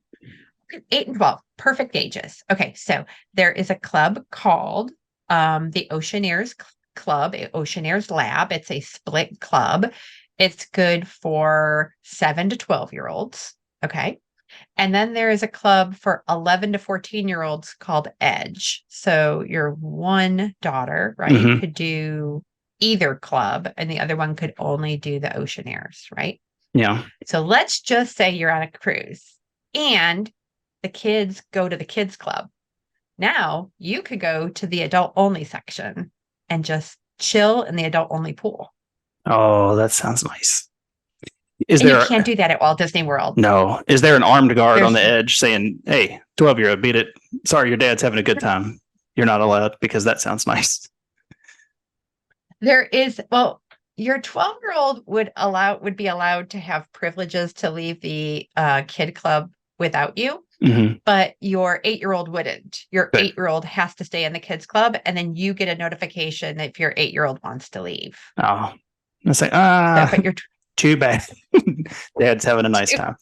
[SPEAKER 2] 8 and 12, perfect ages. Okay, so there is a club called the Oceaneers Club, Oceaneers Lab. It's a split club. It's good for 7 to 12-year-olds. Okay. And then there is a club for 11 to 14-year-olds called Edge. So your one daughter, right,
[SPEAKER 1] Hmm.
[SPEAKER 2] could do either club, and the other one could only do the Oceaneers, right?
[SPEAKER 1] Yeah.
[SPEAKER 2] So let's just say you're on a cruise and the kids go to the kids club. Now you could go to the adult only section and just chill in the adult only pool.
[SPEAKER 1] Oh, that sounds nice. Is
[SPEAKER 2] And you
[SPEAKER 1] there
[SPEAKER 2] can't do that at Walt Disney World.
[SPEAKER 1] no? Is there an armed guard on
[SPEAKER 2] There's
[SPEAKER 1] the edge saying, "Hey, 12-year-old, beat it. Sorry, your dad's having a good time. You're not allowed," because that sounds nice.
[SPEAKER 2] There is, well, your 12-year-old would be allowed to have privileges to leave the kid club without you, but your 8-year-old wouldn't. Your
[SPEAKER 1] Good.
[SPEAKER 2] 8-year-old has to stay in the kids club, and then you get a notification if your 8-year-old wants to leave.
[SPEAKER 1] Oh, it's like,
[SPEAKER 2] But you're
[SPEAKER 1] too bad. Dad's having a nice time.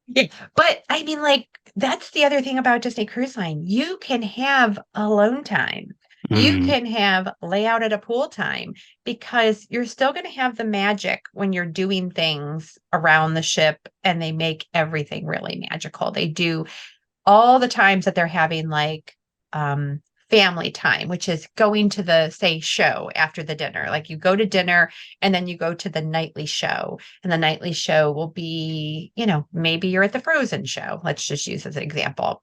[SPEAKER 2] yeah, but I mean, like, that's the other thing about Disney Cruise Line. You can have alone time. You can have lay out at a pool time because you're still going to have the magic when you're doing things around the ship and they make everything really magical. They do all the times that they're having like family time, which is going to the, say, show after the dinner. Like you go to dinner and then you go to the nightly show, and the nightly show will be, maybe you're at the Frozen show. Let's just use as an example.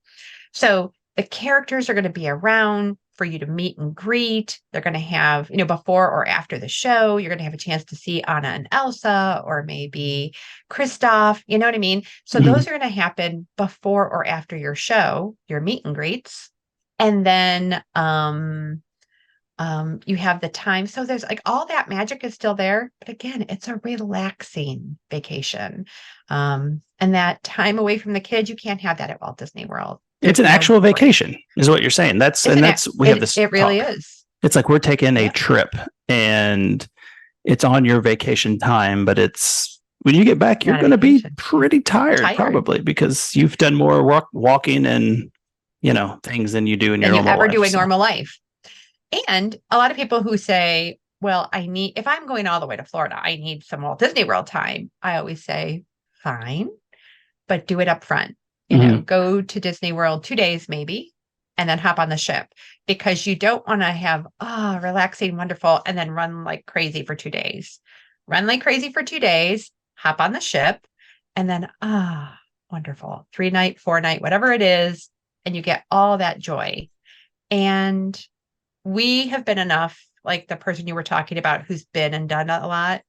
[SPEAKER 2] So the characters are going to be around for you to meet and greet. They're going to have, before or after the show, you're going to have a chance to see Anna and Elsa, or maybe Kristoff, you know what I mean? So those are going to happen before or after your show, your meet and greets. And then you have the time. So there's like all that magic is still there. But again, it's a relaxing vacation. And that time away from the kids, you can't have that at Walt Disney World.
[SPEAKER 1] It's an actual vacation, is what you're saying. We have this.
[SPEAKER 2] It really is.
[SPEAKER 1] It's like we're taking a trip, and it's on your vacation time, but it's when you get back, you're going to be pretty tired, probably, because you've done more walking and things than you do in your normal life.
[SPEAKER 2] Than you ever do in normal life. And a lot of people who say, well, if I'm going all the way to Florida, I need some Walt Disney World time. I always say, fine, but do it up front. Go to Disney World 2 days maybe, and then hop on the ship, because you don't want to have, relaxing, wonderful, and then run like crazy for 2 days. Run like crazy for 2 days, hop on the ship, and then, wonderful. 3-night, 4-night, whatever it is. And you get all that joy. And we have been enough, like the person you were talking about who's been and done a lot.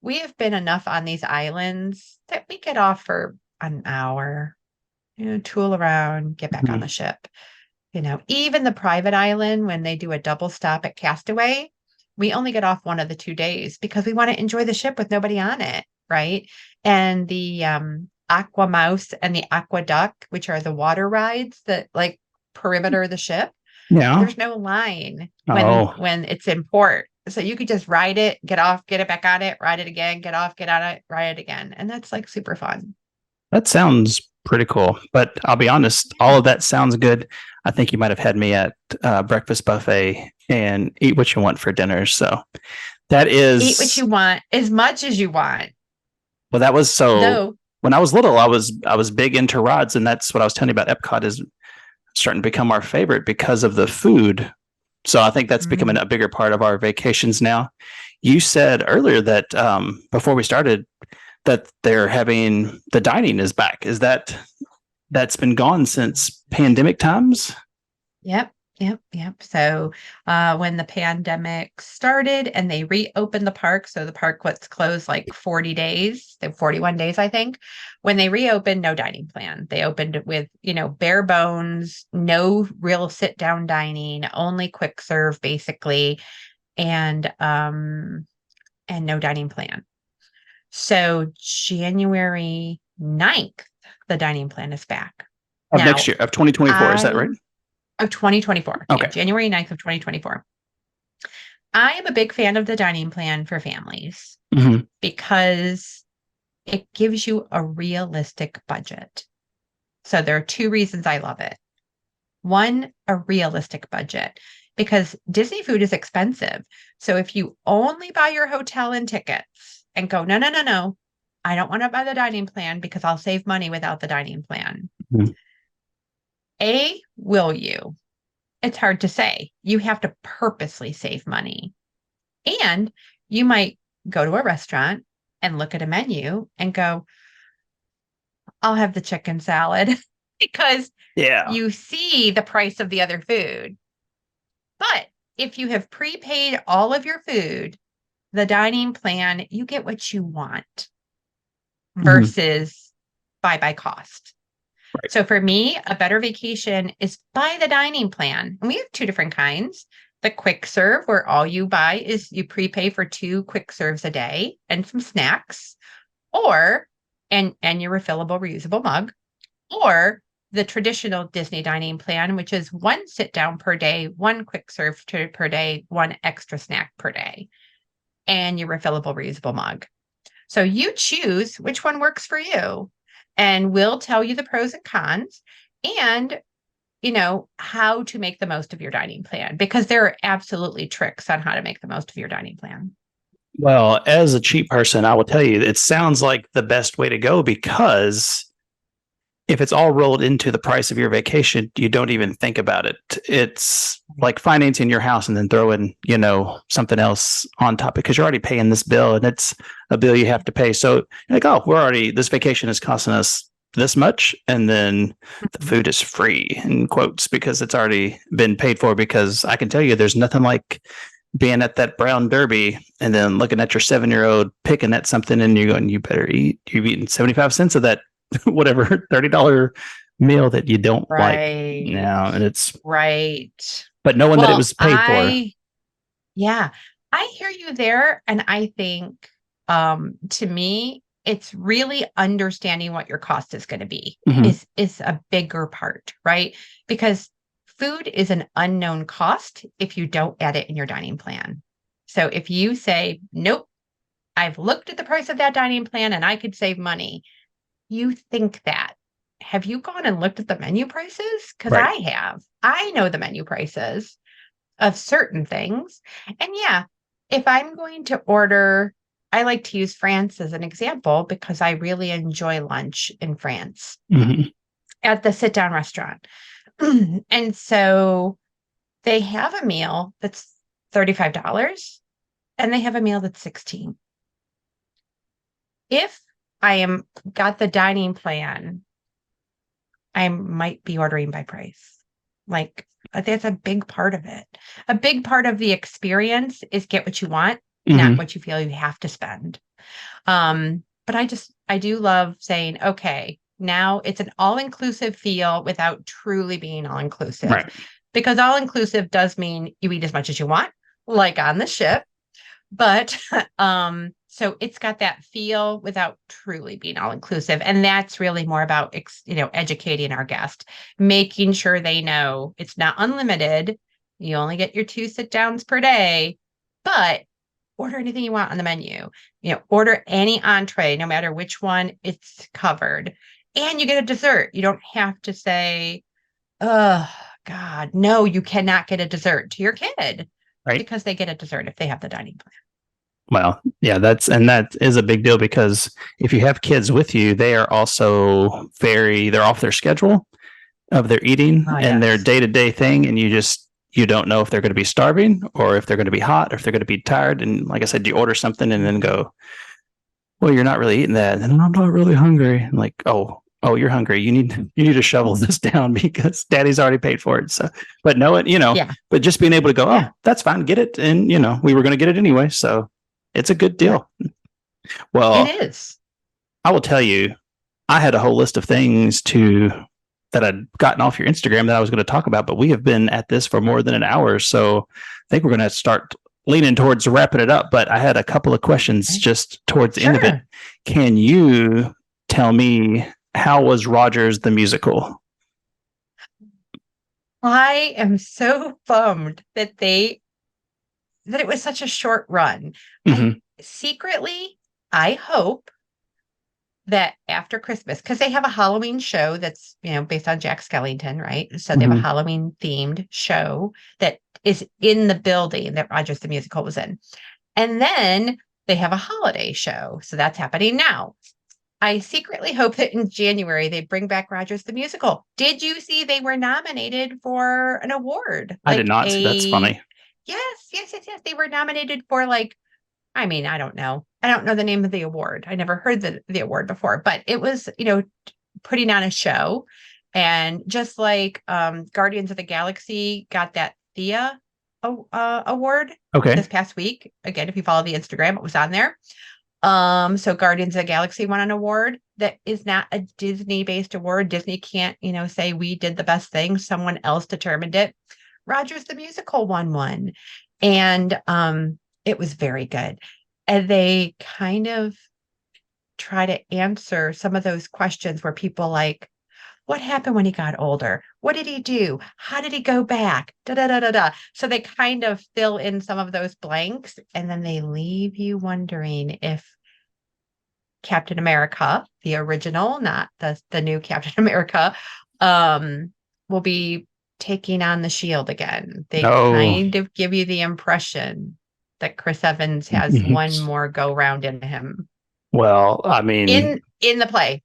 [SPEAKER 2] We have been enough on these islands that we get off for an hour, tool around, get back on the ship. Even the private island, when they do a double stop at Castaway, we only get off one of the 2 days because we want to enjoy the ship with nobody on it. Right. And the Aqua Mouse and the Aqua Duck, which are the water rides that like perimeter the ship.
[SPEAKER 1] Yeah.
[SPEAKER 2] There's no line when it's in port. So you could just ride it, get off, get it back on it, ride it again, get off, get on it, ride it again. And that's like super fun.
[SPEAKER 1] That sounds pretty cool. But I'll be honest, all of that sounds good. I think you might have had me at breakfast buffet and eat what you want for dinner. So that is
[SPEAKER 2] eat what you want as much as you want.
[SPEAKER 1] Well, that was when I was little, I was big into rods, and that's what I was telling you about. EPCOT is starting to become our favorite because of the food. So I think that's becoming a bigger part of our vacations now. You said earlier that before we started that they're having the dining is back. Is that's been gone since pandemic times?
[SPEAKER 2] Yep. So when the pandemic started and they reopened the park, so the park was closed like 40 days, 41 days, I think. When they reopened, no dining plan. They opened with, bare bones, no real sit down dining, only quick serve basically, and no dining plan. So January 9th, the dining plan is back.
[SPEAKER 1] Of next year, of 2024, is that right?
[SPEAKER 2] Of 2024.
[SPEAKER 1] Okay.
[SPEAKER 2] Yeah, January 9th of 2024. I am a big fan of the dining plan for families because it gives you a realistic budget. So there are 2 reasons I love it. One, a realistic budget, because Disney food is expensive. So if you only buy your hotel and tickets and go, no, I don't want to buy the dining plan because I'll save money without the dining plan. Will you? It's hard to say. You have to purposely save money. And you might go to a restaurant and look at a menu and go, I'll have the chicken salad. because
[SPEAKER 1] Yeah.
[SPEAKER 2] you see the price of the other food. But if you have prepaid all of your food, the dining plan, you get what you want
[SPEAKER 1] Mhm.
[SPEAKER 2] versus buy by cost.
[SPEAKER 1] Right.
[SPEAKER 2] So for me, a better vacation is buy the dining plan. And we have two different kinds. The quick serve, where all you buy is you prepay for 2 quick serves a day and some snacks, or and your refillable reusable mug, or the traditional Disney dining plan, which is 1 sit down per day, 1 quick serve per day, 1 extra snack per day, and your refillable reusable mug. So you choose which one works for you, and we'll tell you the pros and cons and how to make the most of your dining plan, because there are absolutely tricks on how to make the most of your dining plan.
[SPEAKER 1] Well, as a cheap person, I will tell you, it sounds like the best way to go because if it's all rolled into the price of your vacation, you don't even think about it. It's like financing your house and then throwing, something else on top because you're already paying this bill and it's a bill you have to pay. So you're like, oh, this vacation is costing us this much. And then the food is free in quotes because it's already been paid for. Because I can tell you there's nothing like being at that brown derby and then looking at your 7-year-old picking at something and you're going, you better eat. You've eaten 75 cents of that whatever $30 meal that you don't like
[SPEAKER 2] Right.
[SPEAKER 1] now, and it's
[SPEAKER 2] Right.
[SPEAKER 1] but knowing that it
[SPEAKER 2] Well,
[SPEAKER 1] was paid for.
[SPEAKER 2] yeah, I hear you there. And I think, to me, it's really understanding what your cost is going to be
[SPEAKER 1] Mhm.
[SPEAKER 2] is a bigger part, right? Because food is an unknown cost if you don't add it in your dining plan. So if you say, nope, I've looked at the price of that dining plan and I could save money, you think that. Have you gone and looked at the menu prices? Because
[SPEAKER 1] Right.
[SPEAKER 2] I have. I know the menu prices of certain things. And yeah, if I'm going to order, I like to use France as an example because I really enjoy lunch in France
[SPEAKER 1] Mhm.
[SPEAKER 2] at the sit down restaurant. And so they have a meal that's $35 and they have a meal that's 16. If I am got the dining plan, I might be ordering by price. Like, that's a big part of it. A big part of the experience is get what you want, not
[SPEAKER 1] Mhm.
[SPEAKER 2] what you feel you have to spend. But I do love saying, okay, now it's an all-inclusive feel without truly being all-inclusive.
[SPEAKER 1] Right.
[SPEAKER 2] Because all-inclusive does mean you eat as much as you want, like on the ship. But so it's got that feel without truly being all inclusive. And that's really more about educating our guest, making sure they know it's not unlimited. You only get your 2 sit downs per day, but order anything you want on the menu. Order any entree, no matter which one, it's covered. And you get a dessert. You don't have to say, oh God, no, you cannot get a dessert to your kid,
[SPEAKER 1] Right.
[SPEAKER 2] because they get a dessert if they have the dining plan.
[SPEAKER 1] Well, yeah, that is a big deal because if you have kids with you, they are also they're off their schedule of their eating
[SPEAKER 2] Oh,
[SPEAKER 1] and their
[SPEAKER 2] yes.
[SPEAKER 1] day-to-day thing, and you don't know if they're going to be starving or if they're going to be hot or if they're going to be tired. And like I said, you order something and then go, well, you're not really eating that, and I'm not really hungry. I'm like, oh, you're hungry. You need to shovel this down because daddy's already paid for it. So, but know it,
[SPEAKER 2] Yeah.
[SPEAKER 1] but just being able to go,
[SPEAKER 2] Yeah.
[SPEAKER 1] oh, that's fine, get it, and we were going to get it anyway, so it's a good
[SPEAKER 2] Yeah.
[SPEAKER 1] deal.
[SPEAKER 2] It
[SPEAKER 1] Well,
[SPEAKER 2] is.
[SPEAKER 1] I will tell you, I had a whole list of things that I'd gotten off your Instagram that I was going to talk about, but we have been at this for more than an hour, so I think we're going to start leaning towards wrapping it up. But I had a couple of questions
[SPEAKER 2] Okay.
[SPEAKER 1] just towards the end of it.
[SPEAKER 2] Sure.
[SPEAKER 1] Can you tell me how was Rogers the musical?
[SPEAKER 2] I am so bummed that it was such a short run. I
[SPEAKER 1] Mm-hmm.
[SPEAKER 2] secretly, I hope that after Christmas, because they have a Halloween show that's, based on Jack Skellington, right? So they have a
[SPEAKER 1] Mm-hmm.
[SPEAKER 2] Halloween themed show that is in the building that Rogers the Musical was in. And then they have a holiday show. So that's happening now. I secretly hope that in January they bring back Rogers the Musical. Did you see they were nominated for an award?
[SPEAKER 1] I did
[SPEAKER 2] Like
[SPEAKER 1] not. That's
[SPEAKER 2] a
[SPEAKER 1] funny.
[SPEAKER 2] Yes, yes, yes, yes. They were nominated for, like, I mean, I don't know. I don't know the name of the award. I never heard the award before, but it was, putting on a show. And just like Guardians of the Galaxy got that Thea award
[SPEAKER 1] Okay.
[SPEAKER 2] this past week. Again, if you follow the Instagram, it was on there. So Guardians of the Galaxy won an award that is not a Disney-based award. Disney can't, say we did the best thing. Someone else determined it. Rogers the Musical won one. And it was very good. And they kind of try to answer some of those questions where people like, what happened when he got older? What did he do? How did he go back? Da da da da da. So they kind of fill in some of those blanks, and then they leave you wondering if Captain America, the original, not the new Captain America, will be taking on the shield again. They
[SPEAKER 1] Oh.
[SPEAKER 2] kind of give you the impression that Chris Evans has one more go round in him.
[SPEAKER 1] Well, I mean,
[SPEAKER 2] in the play.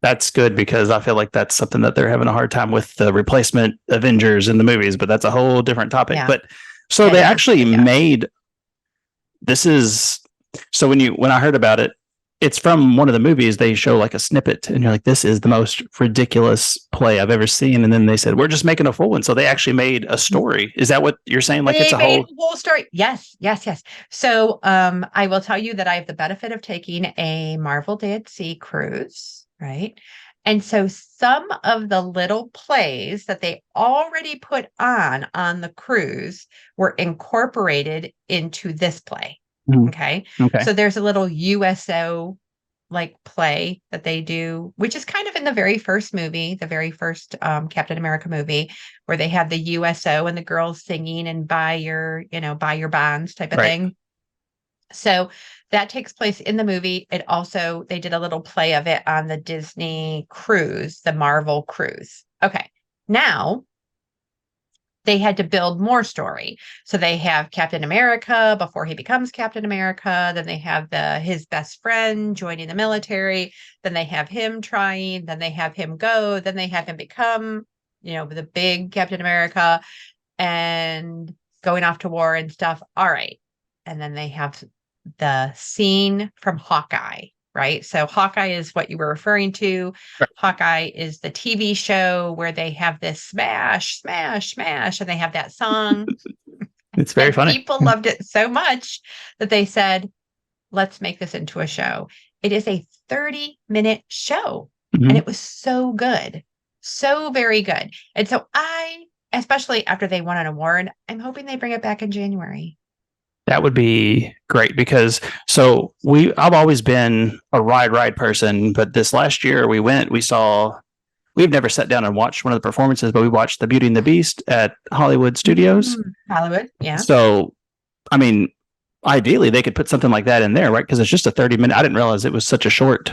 [SPEAKER 1] That's good because I feel like that's something that they're having a hard time with the replacement Avengers in the movies, but that's a whole different topic.
[SPEAKER 2] Yeah.
[SPEAKER 1] But so they actually made so when I heard about it, it's from one of the movies. They show like a snippet and you're like, this is the most ridiculous play I've ever seen. And then they said, we're just making a full one. So they actually made a story. Is that what you're saying? Like it's a whole
[SPEAKER 2] story. Yes. So I will tell you that I have the benefit of taking a Marvel Dead Sea cruise. Right. And so some of the little plays that they already put on the cruise were incorporated into this play.
[SPEAKER 1] Mm-hmm.
[SPEAKER 2] Okay.
[SPEAKER 1] Okay.
[SPEAKER 2] So there's a little USO like play that they do, which is kind of in the very first movie, the very first Captain America movie, where they have the USO and the girls singing and buy your bonds type of thing. So that takes place in the movie. They did a little play of it on the Disney cruise, the Marvel cruise. Okay. Now they had to build more story. So they have Captain America before he becomes Captain America. Then they have his best friend joining the military. Then they have him trying. Then they have him go. Then they have him become, the big Captain America and going off to war and stuff. All right. And then they have the scene from Hawkeye, right? So Hawkeye is what you were referring to.
[SPEAKER 1] Right.
[SPEAKER 2] Hawkeye is the TV show where they have this smash, smash, smash, and they have that song.
[SPEAKER 1] It's very funny.
[SPEAKER 2] People loved it so much that they said, let's make this into a show. It is a 30-minute show. Mm-hmm. And it was so good. So very good. And so especially after they won an award, I'm hoping they bring it back in January.
[SPEAKER 1] That would be great because I've always been a ride person, but this last year we've never sat down and watched one of the performances, but we watched The Beauty and the Beast at Hollywood Studios.
[SPEAKER 2] Hollywood, yeah.
[SPEAKER 1] So, I mean, ideally they could put something like that in there, right? Because it's just a 30-minute. I didn't realize it was such a short.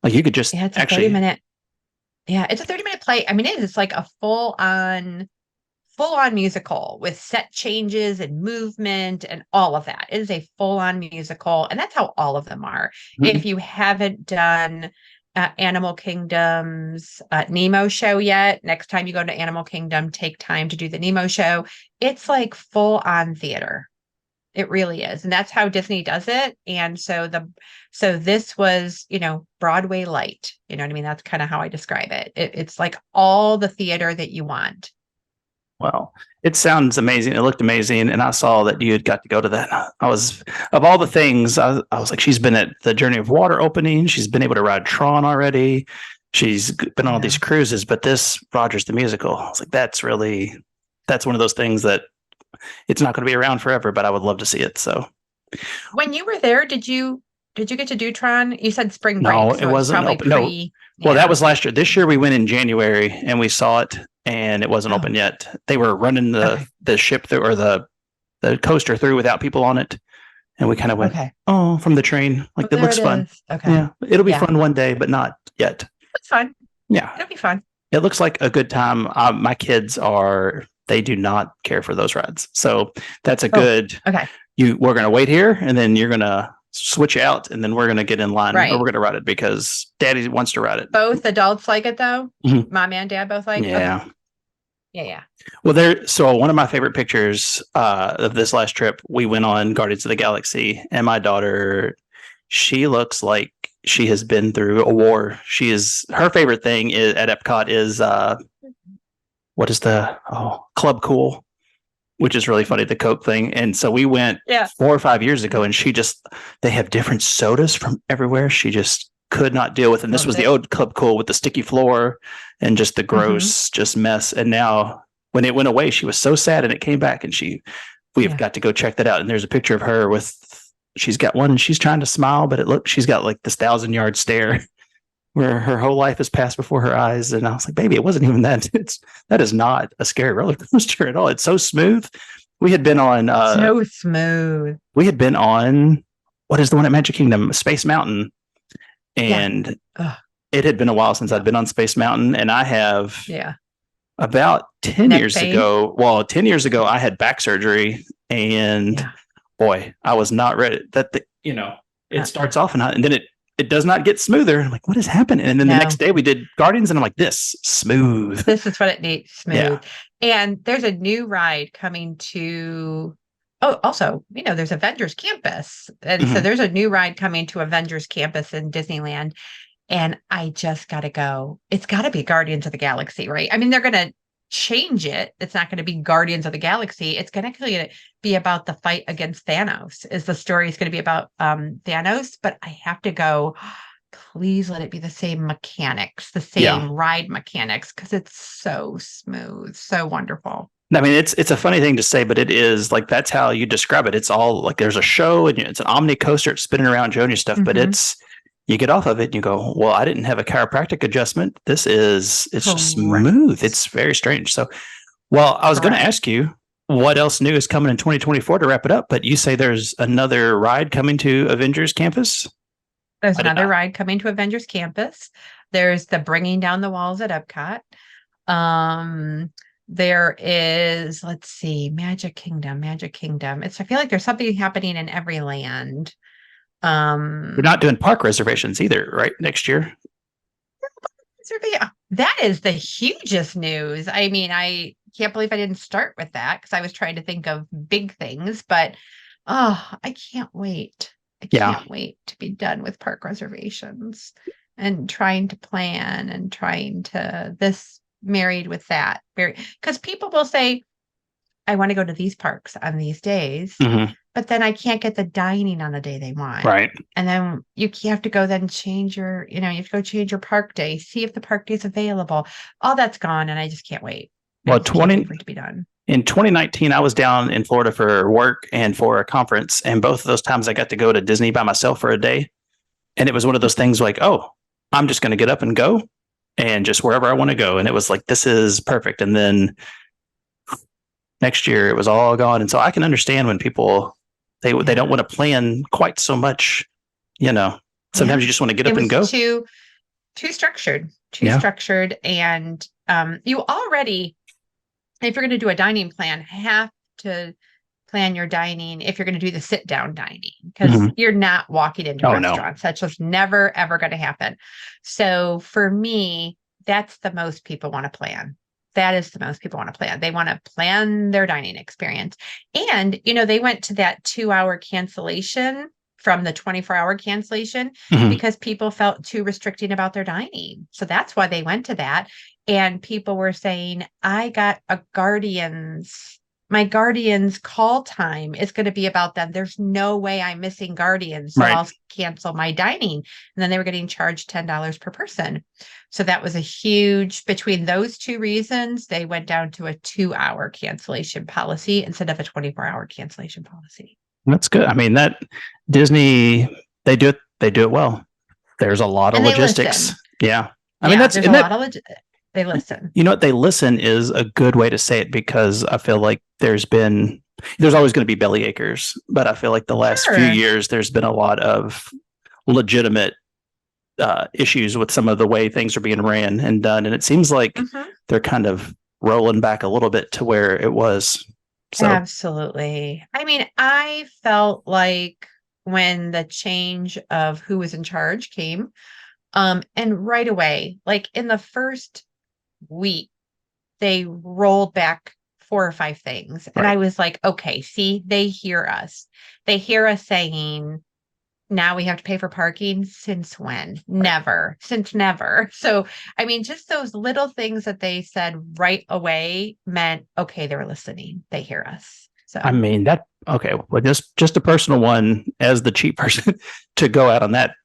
[SPEAKER 1] Like you could just
[SPEAKER 2] it's a 30-minute. Yeah, it's a 30-minute play. I mean, it's like a full-on musical with set changes and movement and all of that. It is a full-on musical, and that's how all of them are. Mm-hmm. If you haven't done Animal Kingdom's Nemo show yet, next time you go to Animal Kingdom, take time to do the Nemo show. It's like full-on theater. It really is, and that's how Disney does it. And so this was, Broadway light. You know what I mean? That's kind of how I describe it. It's like all the theater that you want.
[SPEAKER 1] Well, it sounds amazing. It looked amazing. And I saw that you had got to go to that. Of all the things, I was like, she's been at the Journey of Water opening. She's been able to ride Tron already. She's been on all these cruises, but this Rogers the Musical, I was like, that's one of those things that it's not going to be around forever, but I would love to see it. So
[SPEAKER 2] when you were there, did you get to do Tron? You said spring break.
[SPEAKER 1] No, it wasn't open. No. Well, that was last year. This year we went in January and we saw it. And it wasn't open yet. They were running the ship through or the coaster through without people on it. And we kind of went, from the train. Like, it looks fun.
[SPEAKER 2] Okay.
[SPEAKER 1] Yeah. It'll be fun one day, but not yet.
[SPEAKER 2] It's fun.
[SPEAKER 1] Yeah.
[SPEAKER 2] It'll be fun.
[SPEAKER 1] It looks like a good time. My kids they do not care for those rides. So that's a good, we're going to wait here and then you're going to switch out and then we're going to get in line or we're going to ride it because daddy wants to ride it.
[SPEAKER 2] Both adults like it though?
[SPEAKER 1] Mm-hmm.
[SPEAKER 2] Mom and dad both like it?
[SPEAKER 1] Yeah.
[SPEAKER 2] Okay. Yeah.
[SPEAKER 1] Well, so one of my favorite pictures of this last trip, we went on Guardians of the Galaxy and my daughter, she looks like she has been through a war. Her favorite thing at Epcot is what is the Club Cool, which is really funny, the Coke thing. And so we went
[SPEAKER 2] Yeah.
[SPEAKER 1] 4 or 5 years ago, and they have different sodas from everywhere. She just could not deal with it. And this was the old Club Cool with the sticky floor and just the gross, just mess. And now when it went away, she was so sad, and it came back, and we've got to go check that out. And there's a picture of her she's got one, and she's trying to smile, but she's got like this 1,000-yard stare where her whole life has passed before her eyes. And I was like, baby, it wasn't even that. That is not a scary roller coaster at all. It's so smooth. We had been on
[SPEAKER 2] so smooth.
[SPEAKER 1] We had been on, what is the one at Magic Kingdom? Space Mountain. And it had been a while since I'd been on Space Mountain. And I have about 10 years ago. Well, 10 years ago, I had back surgery, and boy, I was not ready. It starts off and then it does not get smoother. I'm like, what is happening? And then the next day we did Guardians, and I'm like, this smooth.
[SPEAKER 2] This is what it needs, smooth. And there's a new ride coming to. Oh, also, there's Avengers Campus. And so there's a new ride coming to Avengers Campus in Disneyland. And I just got to go. It's got to be Guardians of the Galaxy, right? I mean, they're going to change it. It's not going to be Guardians of the Galaxy. It's going to be about the fight against Thanos. Is the story is going to be about Thanos, but I have to go. Please let it be the same mechanics, the same ride mechanics, because it's so smooth, so wonderful.
[SPEAKER 1] I mean, it's a funny thing to say, but it is like, that's how you describe it. It's all like there's a show, and it's an omni coaster. It's spinning around showing you stuff, but you get off of it and you go, well, I didn't have a chiropractic adjustment. It's just smooth. It's very strange. So, well, I was going to ask you what else new is coming in 2024 to wrap it up, but you say there's another ride coming to Avengers Campus?
[SPEAKER 2] There's another ride coming to Avengers Campus. There's the Bringing Down the Walls at Epcot. There is, let's see, Magic Kingdom. I feel like there's something happening in every land.
[SPEAKER 1] We're not doing park reservations either, right? Next year.
[SPEAKER 2] That is the hugest news. I mean, I can't believe I didn't start with that, because I was trying to think of big things, but I can't wait. I can't wait to be done with park reservations and trying to plan and trying to married with that. Because people will say, I want to go to these parks on these days, but then I can't get the dining on the day they want.
[SPEAKER 1] Right.
[SPEAKER 2] And then you have to go change your, you have to go change your park day, see if the park day is available. All that's gone, and I just can't wait.
[SPEAKER 1] Well,
[SPEAKER 2] for it to be done.
[SPEAKER 1] In 2019, I was down in Florida for work and for a conference, and both of those times I got to go to Disney by myself for a day. And it was one of those things like, oh, I'm just going to get up and go, and just wherever I want to go. And it was like, this is perfect. And then next year it was all gone. And so I can understand when people, they don't want to plan quite so much, sometimes you just want to get up and go.
[SPEAKER 2] Too structured, structured. And you already, if you're going to do a dining plan, have to plan your dining if you're going to do the sit down dining, because you're not walking into restaurants. That's just never, ever going to happen. So for me, that's the most people want to plan. That is the most people want to plan. They want to plan their dining experience. And, they went to that 2-hour cancellation from the 24-hour cancellation because people felt too restricting about their dining. So that's why they went to that. And people were saying, I got my Guardians call time is going to be about them. There's no way I'm missing Guardians. So I'll cancel my dining. And then they were getting charged $10 per person. So that was a huge, between those two reasons, they went down to a 2-hour cancellation policy instead of a 24-hour cancellation policy.
[SPEAKER 1] That's good. I mean, that Disney, they do it well. There's a lot of logistics. Yeah. I mean, there's a lot of they listen. You know what? They listen is a good way to say it, because I feel like there's always going to be belly achers, but I feel like the last few years, there's been a lot of legitimate issues with some of the way things are being ran and done. And it seems like they're kind of rolling back a little bit to where it was. So. Absolutely.
[SPEAKER 2] I mean, I felt like when the change of who was in charge came, and right away, like in the first week, they rolled back 4 or 5 things. And I was like, okay, see, they hear us. They hear us saying, now we have to pay for parking. Since when? Never. Since never. So, I mean, just those little things that they said right away meant, okay, they were listening. They hear us. So,
[SPEAKER 1] I mean, okay, well, just a personal one as the cheap person to go out on that.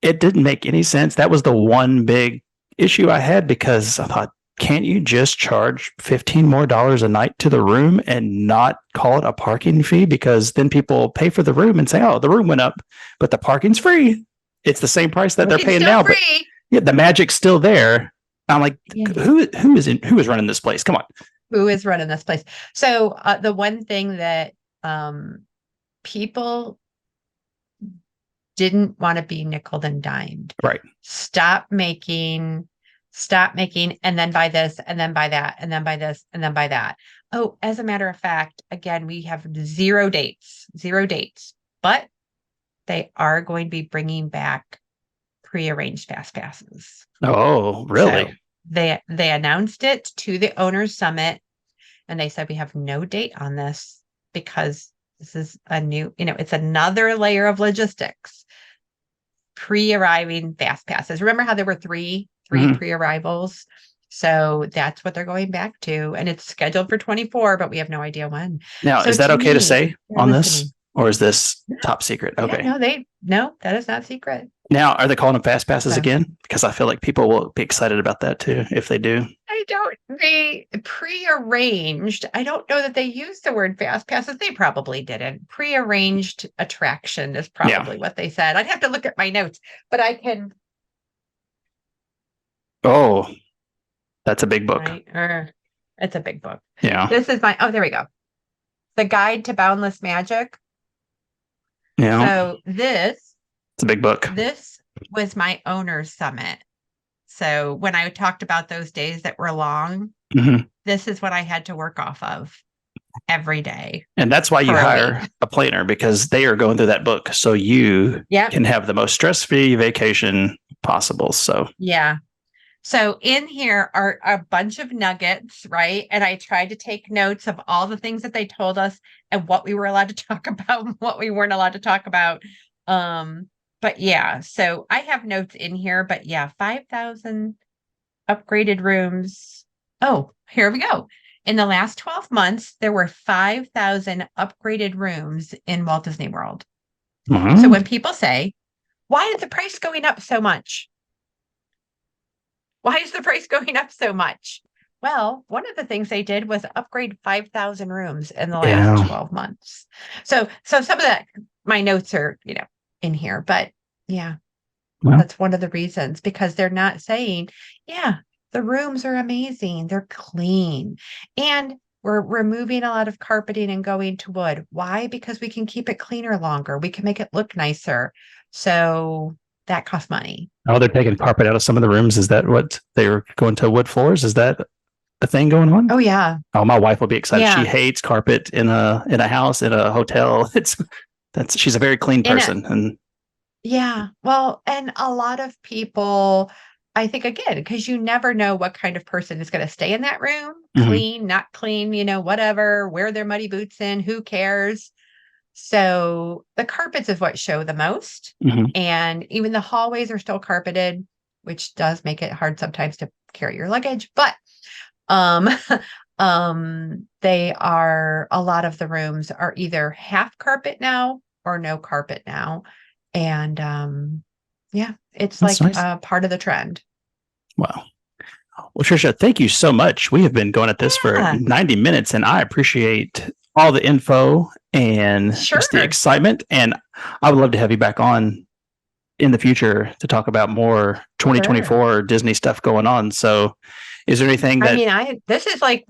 [SPEAKER 1] It didn't make any sense. That was the one big issue I had because I thought, can't you just charge $15 more a night to the room and not call it a parking fee? Because then people pay for the room and say, oh, the room went up, but the parking's free. It's the same price that they're paying now,
[SPEAKER 2] free.
[SPEAKER 1] But yeah, the magic's still there. I'm like, who is running this place? Come on.
[SPEAKER 2] Who is running this place? So the one thing that people didn't want to be nickeled and dimed.
[SPEAKER 1] Right.
[SPEAKER 2] Stop making, and then buy this, and then buy that, and then buy this, and then buy that. Oh, as a matter of fact, again, we have zero dates, but they are going to be bringing back prearranged fast passes.
[SPEAKER 1] Oh, really?
[SPEAKER 2] So they announced it to the owners summit, and they said we have no date on this because this is a new, it's another layer of logistics. Pre-arriving fast passes. Remember how there were three pre-arrivals? So that's what they're going back to, and it's scheduled for 24, but we have no idea when.
[SPEAKER 1] Now,
[SPEAKER 2] so
[SPEAKER 1] is that okay to say on this, or is this top secret? Okay.
[SPEAKER 2] Yeah, no, that is not secret.
[SPEAKER 1] Now, are they calling them fast passes again? Because I feel like people will be excited about that too if they do.
[SPEAKER 2] They prearranged. I don't know that they used the word fast passes. They probably didn't. Prearranged attraction is probably what they said. I'd have to look at my notes, but I can.
[SPEAKER 1] Oh, that's a big book.
[SPEAKER 2] Right? It's a big book.
[SPEAKER 1] Yeah.
[SPEAKER 2] This is there we go. The Guide to Boundless Magic.
[SPEAKER 1] Yeah.
[SPEAKER 2] So it's
[SPEAKER 1] a big book.
[SPEAKER 2] This was my owner's summit. So when I talked about those days that were long, this is what I had to work off of every day.
[SPEAKER 1] And that's why you hire a planner, because they are going through that book. So you can have the most stress-free vacation possible. So
[SPEAKER 2] yeah. So in here are a bunch of nuggets, right? And I tried to take notes of all the things that they told us and what we were allowed to talk about and what we weren't allowed to talk about. But yeah, so I have notes in here, but yeah, 5,000 upgraded rooms. Oh, here we go. In the last 12 months, there were 5,000 upgraded rooms in Walt Disney World. So when people say, why is the price going up so much? Why is the price going up so much? Well, one of the things they did was upgrade 5,000 rooms in the last 12 months. So some of that, my notes are, in here, but that's one of the reasons, because they're not saying, the rooms are amazing. They're clean. And we're removing a lot of carpeting and going to wood. Why? Because we can keep it cleaner longer. We can make it look nicer. So that costs money. Oh, they're taking carpet out of some of the rooms. Is that what they were going to wood floors? Is that a thing going on? Oh, yeah. Oh, my wife will be excited. Yeah. She hates carpet in a house, in a hotel. She's a very clean person. Well, and a lot of people, I think, again, because you never know what kind of person is going to stay in that room, clean, not clean, whatever, wear their muddy boots in, who cares? So the carpets is what show the most. And even the hallways are still carpeted, which does make it hard sometimes to carry your luggage. But they are, a lot of the rooms are either half carpet now or no carpet now. And it's that's like nice. Part of the trend. Wow. Well, Tricia, thank you so much. We have been going at this for 90 minutes, and I appreciate all the info and just the excitement. And I would love to have you back on in the future to talk about more 2024 Disney stuff going on. So is there anything that this is like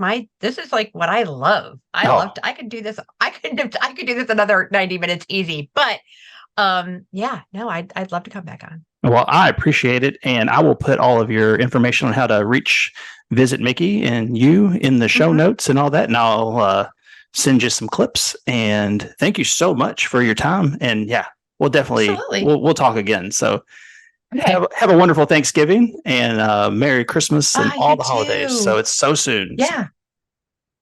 [SPEAKER 2] what I love. I could do this. I could do this another 90 minutes easy, but I'd love to come back on. Well, I appreciate it. And I will put all of your information on how to visit Mickey and you in the show notes and all that. And I'll send you some clips. And thank you so much for your time. And we'll definitely, we'll talk again. So have a wonderful Thanksgiving and Merry Christmas and all the holidays. So it's so soon. Yeah,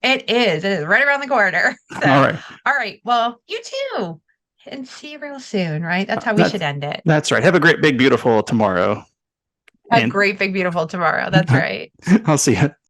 [SPEAKER 2] it is. It is right around the corner. So, all right. Well, you too. and see you real soon, right? That's how we
[SPEAKER 1] That's,
[SPEAKER 2] should end it.
[SPEAKER 1] that's right. Have a great, big, beautiful tomorrow.
[SPEAKER 2] A great, big, beautiful tomorrow. That's right.
[SPEAKER 1] I'll see you.